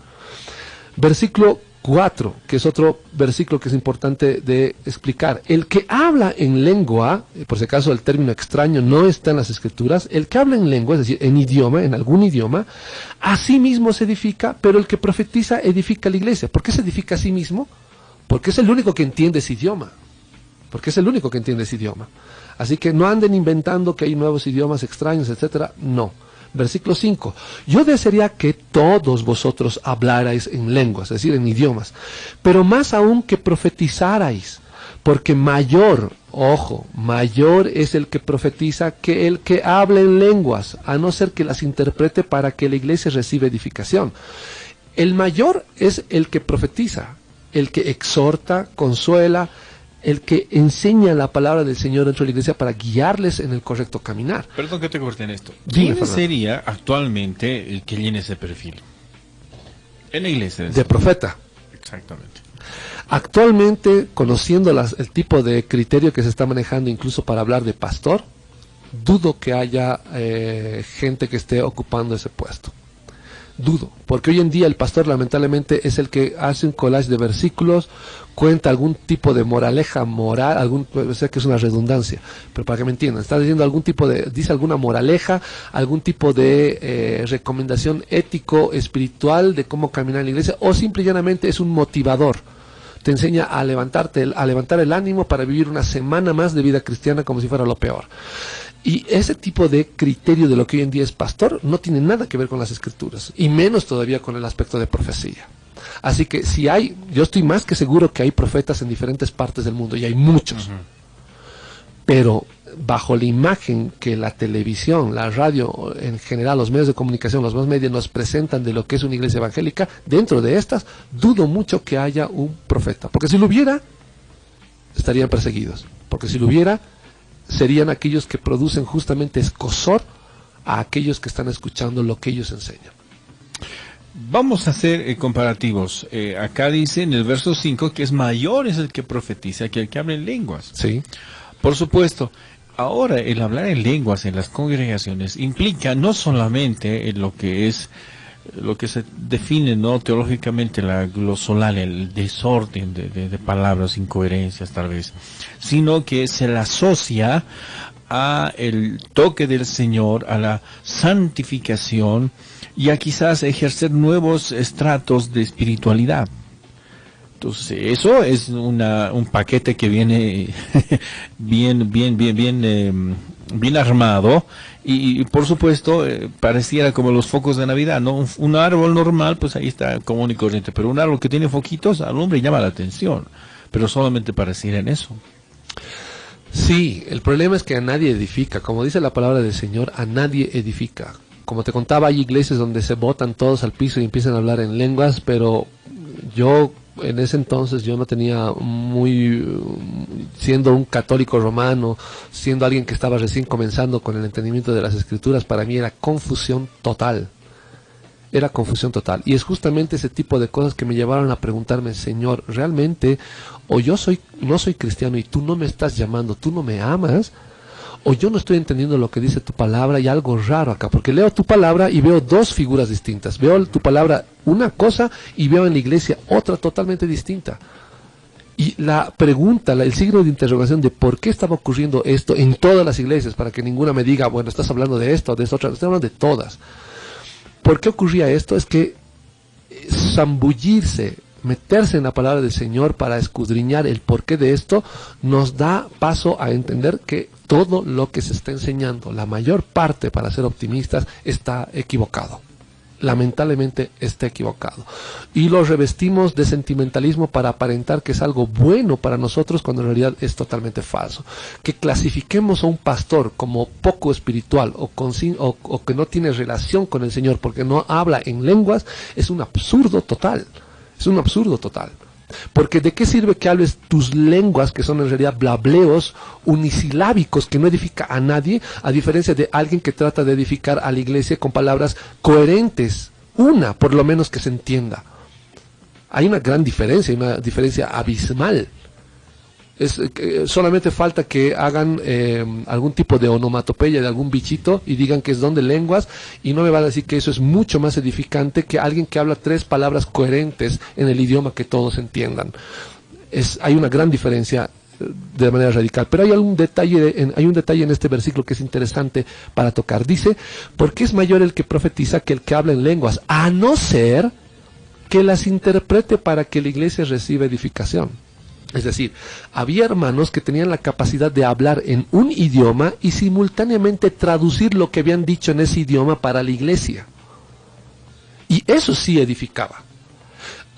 Versículo 4, que es otro versículo que es importante de explicar. El que habla en lengua, por si acaso el término extraño no está en las escrituras, el que habla en lengua, es decir, en idioma, en algún idioma, a sí mismo se edifica, pero el que profetiza edifica la iglesia. ¿Por qué se edifica a sí mismo? Porque es el único que entiende ese idioma. Porque es el único que entiende ese idioma. Así que no anden inventando que hay nuevos idiomas extraños, etcétera. No. Versículo 5. Yo desearía que todos vosotros hablarais en lenguas, es decir, en idiomas, pero más aún que profetizarais, porque mayor, ojo, mayor es el que profetiza que el que habla en lenguas, a no ser que las interprete para que la iglesia reciba edificación. El mayor es el que profetiza, el que exhorta, consuela, el que enseña la palabra del Señor dentro de la iglesia para guiarles en el correcto caminar. Perdón que te corte en esto. Dime, ¿Quién sería actualmente el que llene ese perfil? En la iglesia. De profeta. Exactamente. Actualmente, conociendo el tipo de criterio que se está manejando incluso para hablar de pastor, dudo que haya gente que esté ocupando ese puesto. Dudo, porque hoy en día el pastor lamentablemente es el que hace un collage de versículos, cuenta algún tipo de moraleja moral, sé que es una redundancia, pero para que me entiendan, está diciendo dice alguna moraleja, algún tipo de recomendación ético, espiritual de cómo caminar en la iglesia, o simple y llanamente es un motivador. Te enseña a levantar el ánimo para vivir una semana más de vida cristiana como si fuera lo peor. Y ese tipo de criterio de lo que hoy en día es pastor no tiene nada que ver con las escrituras, y menos todavía con el aspecto de profecía. Así que yo estoy más que seguro que hay profetas en diferentes partes del mundo, y hay muchos. Pero bajo la imagen que la televisión, la radio, en general los medios de comunicación, los más medios nos presentan de lo que es una iglesia evangélica, dentro de estas, dudo mucho que haya un profeta. Porque si lo hubiera, estarían perseguidos. Porque si lo hubiera, serían aquellos que producen justamente escozor a aquellos que están escuchando lo que ellos enseñan. Vamos a hacer comparativos. Acá dice en el verso 5 que es mayor es el que profetiza que el que habla en lenguas. Sí. Por supuesto. Ahora, el hablar en lenguas en las congregaciones implica no solamente en lo que es lo que se define, ¿no?, teológicamente la glosolalia, el desorden de palabras, incoherencias tal vez, sino que se la asocia a el toque del Señor, a la santificación y a quizás ejercer nuevos estratos de espiritualidad. Entonces, eso es un paquete que viene bien armado y por supuesto pareciera como los focos de Navidad, ¿no? Un árbol normal, pues ahí está común y corriente, pero un árbol que tiene foquitos alumbra y llama la atención, pero solamente pareciera en eso. Sí, el problema es que a nadie edifica, como dice la palabra del Señor, a nadie edifica. Como te contaba, hay iglesias donde se botan todos al piso y empiezan a hablar en lenguas, pero yo en ese entonces yo no tenía siendo un católico romano, siendo alguien que estaba recién comenzando con el entendimiento de las escrituras, para mí era confusión total. Era confusión total. Y es justamente ese tipo de cosas que me llevaron a preguntarme, Señor, ¿realmente o no soy cristiano y tú no me estás llamando, tú no me amas? O yo no estoy entendiendo lo que dice tu palabra y algo raro acá, porque leo tu palabra y veo dos figuras distintas. Veo tu palabra una cosa y veo en la iglesia otra totalmente distinta. Y la pregunta, el signo de interrogación de por qué estaba ocurriendo esto en todas las iglesias, para que ninguna me diga, bueno, estás hablando de esto, de esta otra, estoy hablando de todas. ¿Por qué ocurría esto? Es que zambullirse, meterse en la palabra del Señor para escudriñar el porqué de esto, nos da paso a entender que todo lo que se está enseñando, la mayor parte, para ser optimistas, está equivocado. Lamentablemente está equivocado. Y lo revestimos de sentimentalismo para aparentar que es algo bueno para nosotros, cuando en realidad es totalmente falso. Que clasifiquemos a un pastor como poco espiritual o que no tiene relación con el Señor porque no habla en lenguas, es un absurdo total. Es un absurdo total. Porque ¿de qué sirve que hables tus lenguas, que son en realidad blableos unisilábicos que no edifica a nadie, a diferencia de alguien que trata de edificar a la iglesia con palabras coherentes, una por lo menos que se entienda? Hay una gran diferencia, una diferencia abismal. Solamente falta que hagan algún tipo de onomatopeya de algún bichito y digan que es don de lenguas, y no me van a decir que eso es mucho más edificante que alguien que habla 3 palabras coherentes en el idioma que todos entiendan. Hay una gran diferencia de manera radical, pero hay un detalle en este versículo que es interesante para tocar. Dice, porque es mayor el que profetiza que el que habla en lenguas, a no ser que las interprete para que la iglesia reciba edificación. Es decir, había hermanos que tenían la capacidad de hablar en un idioma y simultáneamente traducir lo que habían dicho en ese idioma para la iglesia. Y eso sí edificaba.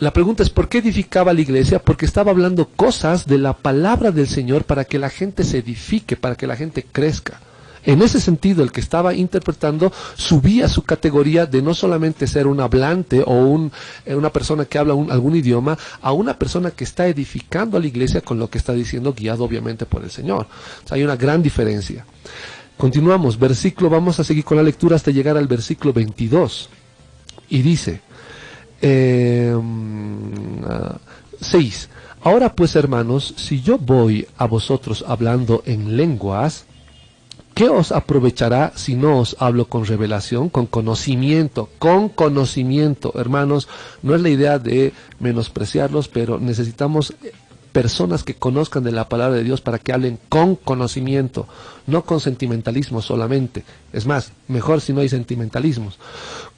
La pregunta es, ¿por qué edificaba la iglesia? Porque estaba hablando cosas de la palabra del Señor para que la gente se edifique, para que la gente crezca. En ese sentido, el que estaba interpretando subía su categoría de no solamente ser un hablante o una persona que habla algún idioma, a una persona que está edificando a la iglesia con lo que está diciendo, guiado obviamente por el Señor. O sea, hay una gran diferencia. Continuamos, vamos a seguir con la lectura hasta llegar al versículo 22. Y dice, 6. Ahora pues, hermanos, si yo voy a vosotros hablando en lenguas, ¿qué os aprovechará si no os hablo con revelación, con conocimiento? Con conocimiento, hermanos, no es la idea de menospreciarlos, pero necesitamos personas que conozcan de la palabra de Dios para que hablen con conocimiento, no con sentimentalismo solamente. Es más, mejor si no hay sentimentalismos.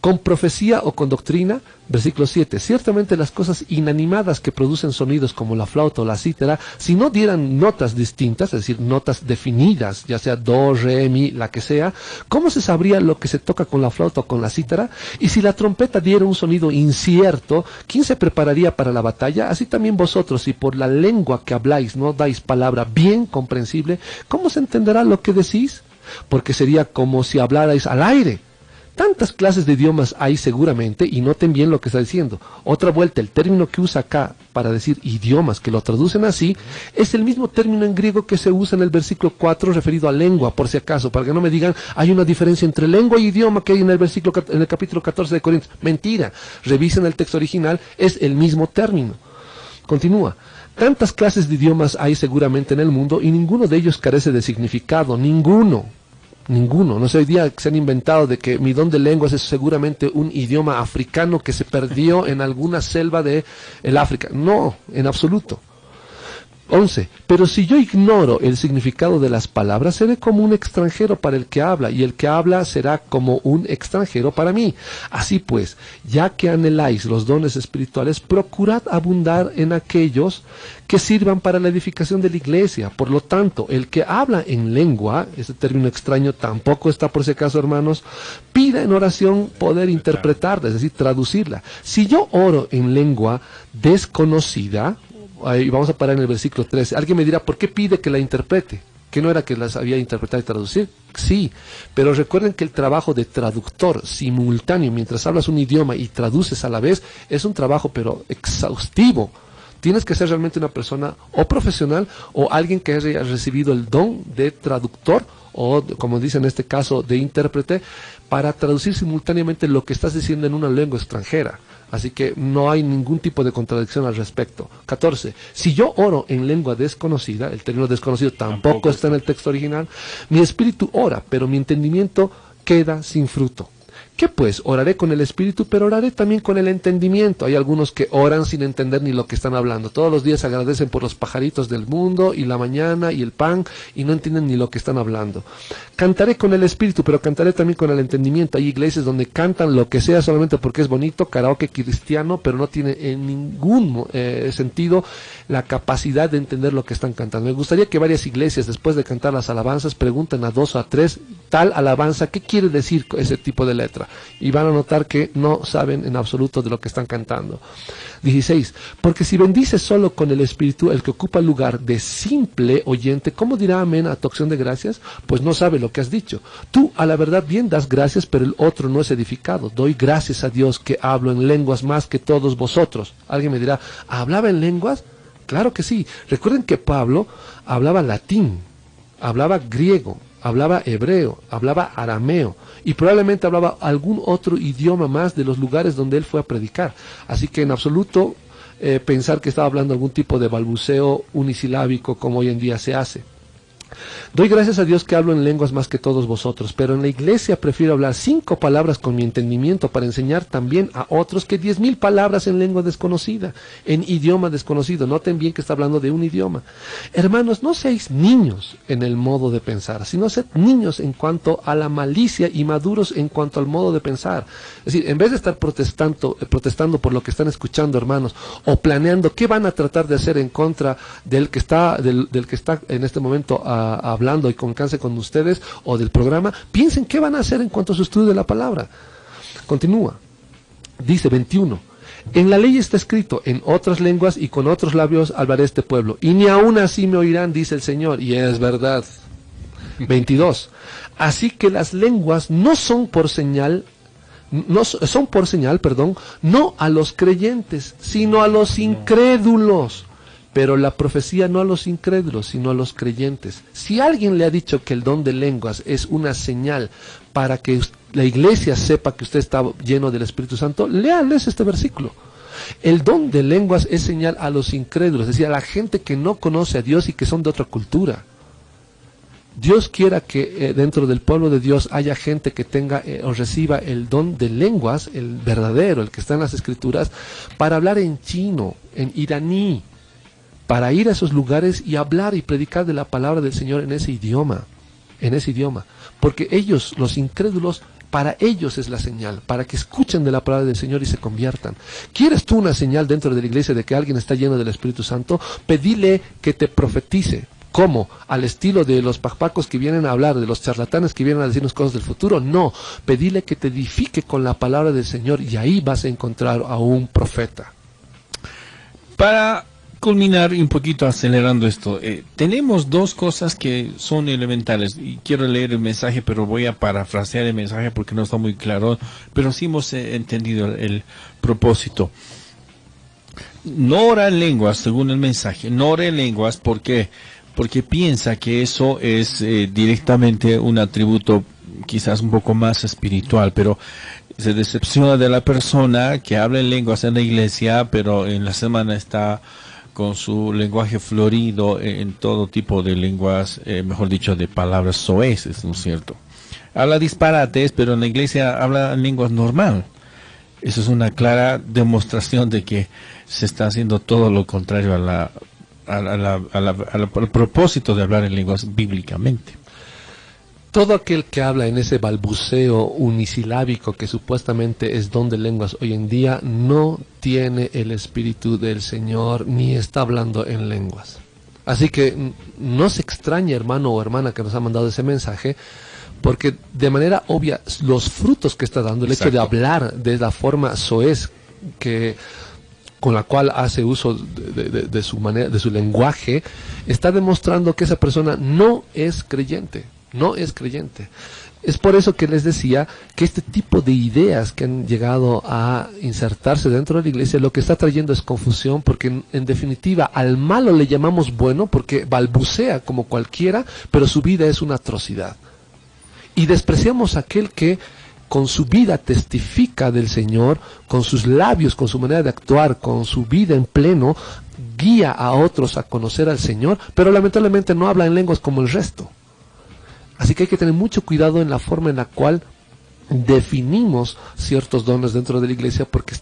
Con profecía o con doctrina, versículo 7. Ciertamente las cosas inanimadas que producen sonidos como la flauta o la cítara, si no dieran notas distintas, es decir, notas definidas, ya sea do, re, mi, la que sea, ¿cómo se sabría lo que se toca con la flauta o con la cítara? Y si la trompeta diera un sonido incierto, ¿quién se prepararía para la batalla? Así también vosotros, si por la lengua que habláis no dais palabra bien comprensible, ¿cómo se entenderá lo que decís? Porque sería como si hablarais al aire. Tantas clases de idiomas hay seguramente, y noten bien lo que está diciendo. Otra vuelta, el término que usa acá para decir idiomas, que lo traducen así, es el mismo término en griego que se usa en el versículo 4 referido a lengua, por si acaso, para que no me digan, hay una diferencia entre lengua y idioma que hay en el capítulo 14 de Corintios. Mentira, revisen el texto original, es el mismo término. Continúa. Tantas clases de idiomas hay seguramente en el mundo y ninguno de ellos carece de significado, ninguno. Ninguno. No sé, hoy día se han inventado de que mi don de lenguas es seguramente un idioma africano que se perdió en alguna selva de el África. No, en absoluto. 11. Pero si yo ignoro el significado de las palabras, seré como un extranjero para el que habla, y el que habla será como un extranjero para mí. Así pues, ya que anheláis los dones espirituales, procurad abundar en aquellos que sirvan para la edificación de la iglesia. Por lo tanto, el que habla en lengua, ese término extraño tampoco está por si acaso, hermanos, pida en oración poder interpretarla, es decir, traducirla. Si yo oro en lengua desconocida, ahí vamos a parar en el versículo 13. Alguien me dirá, ¿por qué pide que la interprete? ¿Que no era que las sabía interpretar y traducir? Sí, pero recuerden que el trabajo de traductor simultáneo, mientras hablas un idioma y traduces a la vez, es un trabajo pero exhaustivo. Tienes que ser realmente una persona o profesional o alguien que haya recibido el don de traductor o, como dice en este caso, de intérprete, para traducir simultáneamente lo que estás diciendo en una lengua extranjera. Así que no hay ningún tipo de contradicción al respecto. 14. Si yo oro en lengua desconocida, el término desconocido tampoco está en el texto original, mi espíritu ora, pero mi entendimiento queda sin fruto. ¿Qué pues? Oraré con el espíritu, pero oraré también con el entendimiento. Hay algunos que oran sin entender ni lo que están hablando. Todos los días agradecen por los pajaritos del mundo y la mañana y el pan y no entienden ni lo que están hablando. Cantaré con el espíritu, pero cantaré también con el entendimiento. Hay iglesias donde cantan lo que sea solamente porque es bonito, karaoke cristiano, pero no tiene en ningún sentido la capacidad de entender lo que están cantando. Me gustaría que varias iglesias, después de cantar las alabanzas, pregunten a 2 o a 3 tal alabanza, ¿qué quiere decir ese tipo de letra? Y van a notar que no saben en absoluto de lo que están cantando. 16. Porque si bendices solo con el espíritu, el que ocupa el lugar de simple oyente, ¿cómo dirá amén a tu acción de gracias? Pues no sabe lo que has dicho. Tú a la verdad bien das gracias, pero el otro no es edificado. Doy gracias a Dios que hablo en lenguas más que todos vosotros. Alguien me dirá, ¿hablaba en lenguas? Claro que sí. Recuerden que Pablo hablaba latín, hablaba griego, hablaba hebreo, hablaba arameo y probablemente hablaba algún otro idioma más de los lugares donde él fue a predicar. Así que en absoluto pensar que estaba hablando algún tipo de balbuceo unisilábico como hoy en día se hace. Doy gracias a Dios que hablo en lenguas más que todos vosotros, pero en la iglesia prefiero hablar 5 palabras con mi entendimiento para enseñar también a otros que 10,000 palabras en lengua desconocida, en idioma desconocido. Noten bien que está hablando de un idioma. Hermanos, no seáis niños en el modo de pensar, sino sed niños en cuanto a la malicia y maduros en cuanto al modo de pensar. Es decir, en vez de estar protestando por lo que están escuchando, hermanos, o planeando qué van a tratar de hacer en contra del que está en este momento hablando y comunicarse con ustedes o del programa, piensen qué van a hacer en cuanto a su estudio de la palabra. Continúa. Dice 21. En la ley está escrito, en otras lenguas y con otros labios hablaré este pueblo, y ni aún así me oirán, dice el Señor, y es verdad. 22. Así que las lenguas no son por señal, no a los creyentes, sino a los incrédulos. Pero la profecía no a los incrédulos, sino a los creyentes. Si alguien le ha dicho que el don de lenguas es una señal para que la iglesia sepa que usted está lleno del Espíritu Santo, léales este versículo. El don de lenguas es señal a los incrédulos, es decir, a la gente que no conoce a Dios y que son de otra cultura. Dios quiera que dentro del pueblo de Dios haya gente que tenga o reciba el don de lenguas, el verdadero, el que está en las Escrituras, para hablar en chino, en iraní, para ir a esos lugares y hablar y predicar de la palabra del Señor en ese idioma, porque ellos, los incrédulos, para ellos es la señal, para que escuchen de la palabra del Señor y se conviertan. ¿Quieres tú una señal dentro de la iglesia de que alguien está lleno del Espíritu Santo? Pedile que te profetice. ¿Cómo? ¿Al estilo de los pajpacos que vienen a hablar, de los charlatanes que vienen a decirnos cosas del futuro? No, pedile que te edifique con la palabra del Señor y ahí vas a encontrar a un profeta. Para culminar y un poquito acelerando esto, tenemos 2 cosas que son elementales y quiero leer el mensaje, pero voy a parafrasear el mensaje porque no está muy claro, pero sí hemos entendido el propósito. No ora en lenguas, según el mensaje, no ora en lenguas porque piensa que eso es directamente un atributo quizás un poco más espiritual, pero se decepciona de la persona que habla en lenguas en la iglesia, pero en la semana está con su lenguaje florido en todo tipo de lenguas, mejor dicho, de palabras soeces, ¿no es cierto? habla disparates, pero en la iglesia habla en lenguas normal. Eso es una clara demostración de que se está haciendo todo lo contrario al propósito de hablar en lenguas bíblicamente. Todo aquel que habla en ese balbuceo unisilábico que supuestamente es don de lenguas hoy en día no tiene el Espíritu del Señor ni está hablando en lenguas. Así que no se extrañe, hermano o hermana, que nos ha mandado ese mensaje, porque de manera obvia los frutos que está dando, el hecho de hablar de la forma soez con la cual hace uso de su manera, de su lenguaje, está demostrando que esa persona no es creyente. No es creyente. Es por eso que les decía que este tipo de ideas que han llegado a insertarse dentro de la iglesia lo que está trayendo es confusión, porque en definitiva al malo le llamamos bueno porque balbucea como cualquiera, pero su vida es una atrocidad. Y despreciamos a aquel que con su vida testifica del Señor, con sus labios, con su manera de actuar, con su vida en pleno, guía a otros a conocer al Señor, pero lamentablemente no habla en lenguas como el resto. Así que hay que tener mucho cuidado en la forma en la cual definimos ciertos dones dentro de la iglesia, porque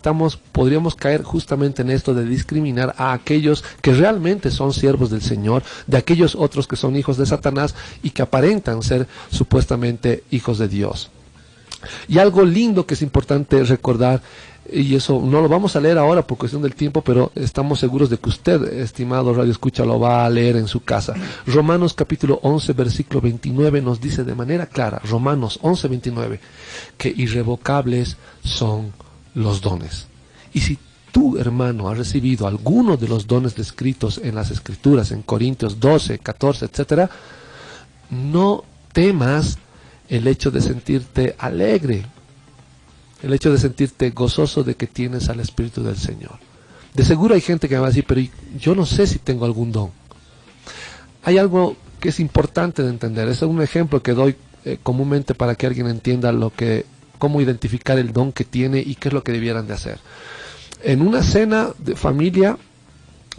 podríamos caer justamente en esto de discriminar a aquellos que realmente son siervos del Señor, de aquellos otros que son hijos de Satanás y que aparentan ser supuestamente hijos de Dios. Y algo lindo que es importante recordar, y eso no lo vamos a leer ahora por cuestión del tiempo, pero estamos seguros de que usted, estimado Radio Escucha, lo va a leer en su casa. Romanos capítulo 11, versículo 29 nos dice de manera clara, Romanos 11, 29, que irrevocables son los dones. Y si tú, hermano, has recibido alguno de los dones descritos en las Escrituras, en Corintios 12, 14, etcétera, no temas el hecho de sentirte alegre, el hecho de sentirte gozoso de que tienes al Espíritu del Señor. De seguro hay gente que me va a decir, pero yo no sé si tengo algún don. Hay algo que es importante de entender. Es un ejemplo que doy comúnmente para que alguien entienda cómo identificar el don que tiene y qué es lo que debieran de hacer. En una cena de familia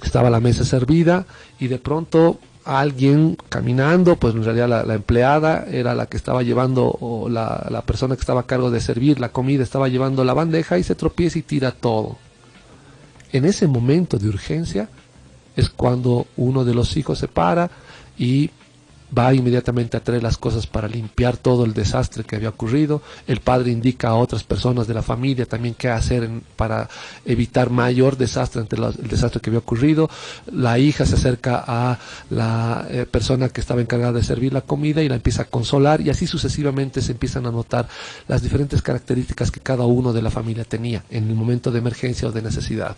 estaba la mesa servida y de pronto alguien caminando, pues en realidad la empleada era la que estaba llevando, o la persona que estaba a cargo de servir la comida estaba llevando la bandeja y se tropieza y tira todo. En ese momento de urgencia es cuando uno de los hijos se para y va inmediatamente a traer las cosas para limpiar todo el desastre que había ocurrido. El padre indica a otras personas de la familia también qué hacer para evitar mayor desastre entre el desastre que había ocurrido. La hija se acerca a la persona que estaba encargada de servir la comida y la empieza a consolar, y así sucesivamente se empiezan a notar las diferentes características que cada uno de la familia tenía en el momento de emergencia o de necesidad.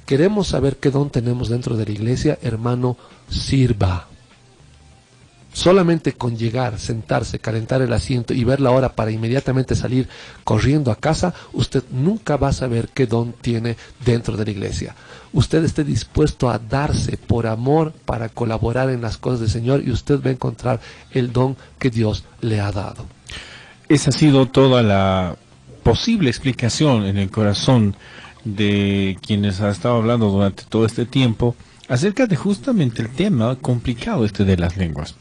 Queremos saber qué don tenemos dentro de la iglesia, hermano, sirva. Solamente con llegar, sentarse, calentar el asiento y ver la hora para inmediatamente salir corriendo a casa, usted nunca va a saber qué don tiene dentro de la iglesia. Usted esté dispuesto a darse por amor para colaborar en las cosas del Señor y usted va a encontrar el don que Dios le ha dado. Esa ha sido toda la posible explicación en el corazón de quienes han estado hablando durante todo este tiempo acerca de justamente el tema complicado de las lenguas.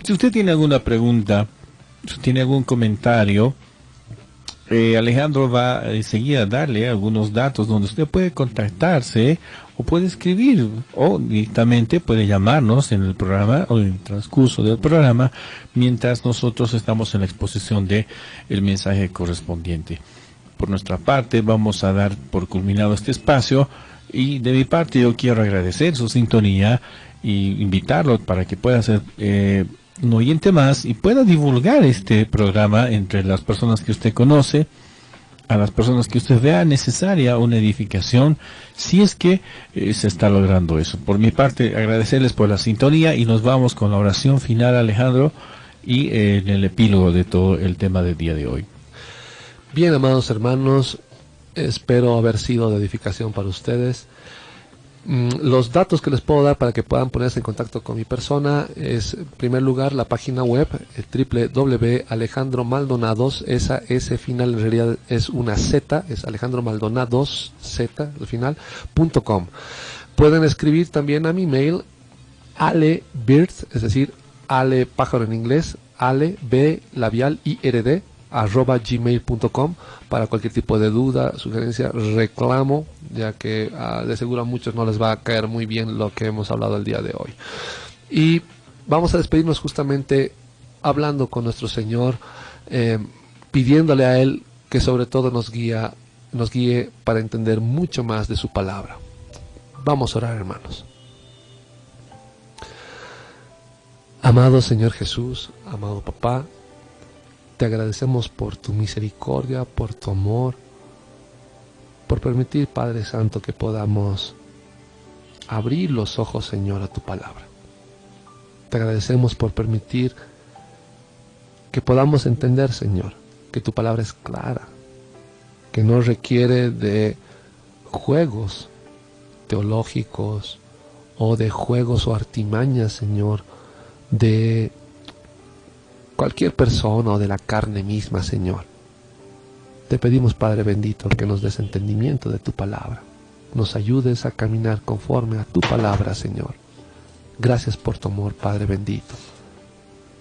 Si usted tiene alguna pregunta, si tiene algún comentario, Alejandro va enseguida a darle algunos datos donde usted puede contactarse o puede escribir o directamente puede llamarnos en el programa o en el transcurso del programa mientras nosotros estamos en la exposición de el mensaje correspondiente. Por nuestra parte vamos a dar por culminado este espacio y de mi parte yo quiero agradecer su sintonía y invitarlo para que pueda ser un oyente más y pueda divulgar este programa entre las personas que usted conoce, a las personas que usted vea necesaria una edificación, si es que se está logrando eso. Por mi parte, agradecerles por la sintonía y nos vamos con la oración final, Alejandro, y en el epílogo de todo el tema del día de hoy. Bien, amados hermanos, espero haber sido de edificación para ustedes. Los datos que les puedo dar para que puedan ponerse en contacto con mi persona es, en primer lugar, la página web www.alejandromaldonados, esa S final en realidad es una Z, es alejandromaldonados, Z al final, .com. Pueden escribir también a mi mail, alebird, es decir, ale pájaro en inglés, aleblabialird@gmail.com para cualquier tipo de duda, sugerencia, reclamo, ya que de seguro a muchos no les va a caer muy bien lo que hemos hablado el día de hoy. Y vamos a despedirnos justamente hablando con nuestro Señor, pidiéndole a Él que sobre todo nos guíe para entender mucho más de su palabra. Vamos a orar, hermanos. Amado Señor Jesús, amado Papá, te agradecemos por tu misericordia, por tu amor, por permitir, Padre Santo, que podamos abrir los ojos, Señor, a tu palabra. Te agradecemos por permitir que podamos entender, Señor, que tu palabra es clara, que no requiere de juegos teológicos o de juegos o artimañas, Señor, de cualquier persona o de la carne misma, Señor. Te pedimos, Padre bendito, que nos des entendimiento de tu palabra, nos ayudes a caminar conforme a tu palabra, Señor. Gracias por tu amor, Padre bendito.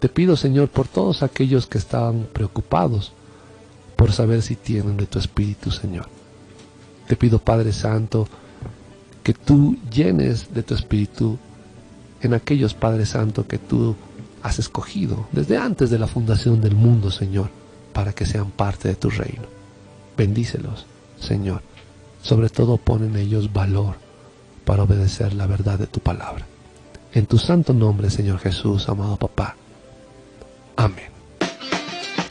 Te pido, Señor, por todos aquellos que estaban preocupados por saber si tienen de tu Espíritu, Señor. Te pido, Padre Santo, que tú llenes de tu Espíritu en aquellos, Padre Santo, que tú has escogido desde antes de la fundación del mundo, Señor, para que sean parte de tu reino. Bendícelos, Señor. Sobre todo pon en ellos valor para obedecer la verdad de tu palabra. En tu santo nombre, Señor Jesús, amado Papá. Amén.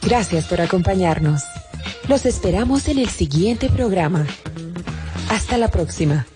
Gracias por acompañarnos. Los esperamos en el siguiente programa. Hasta la próxima.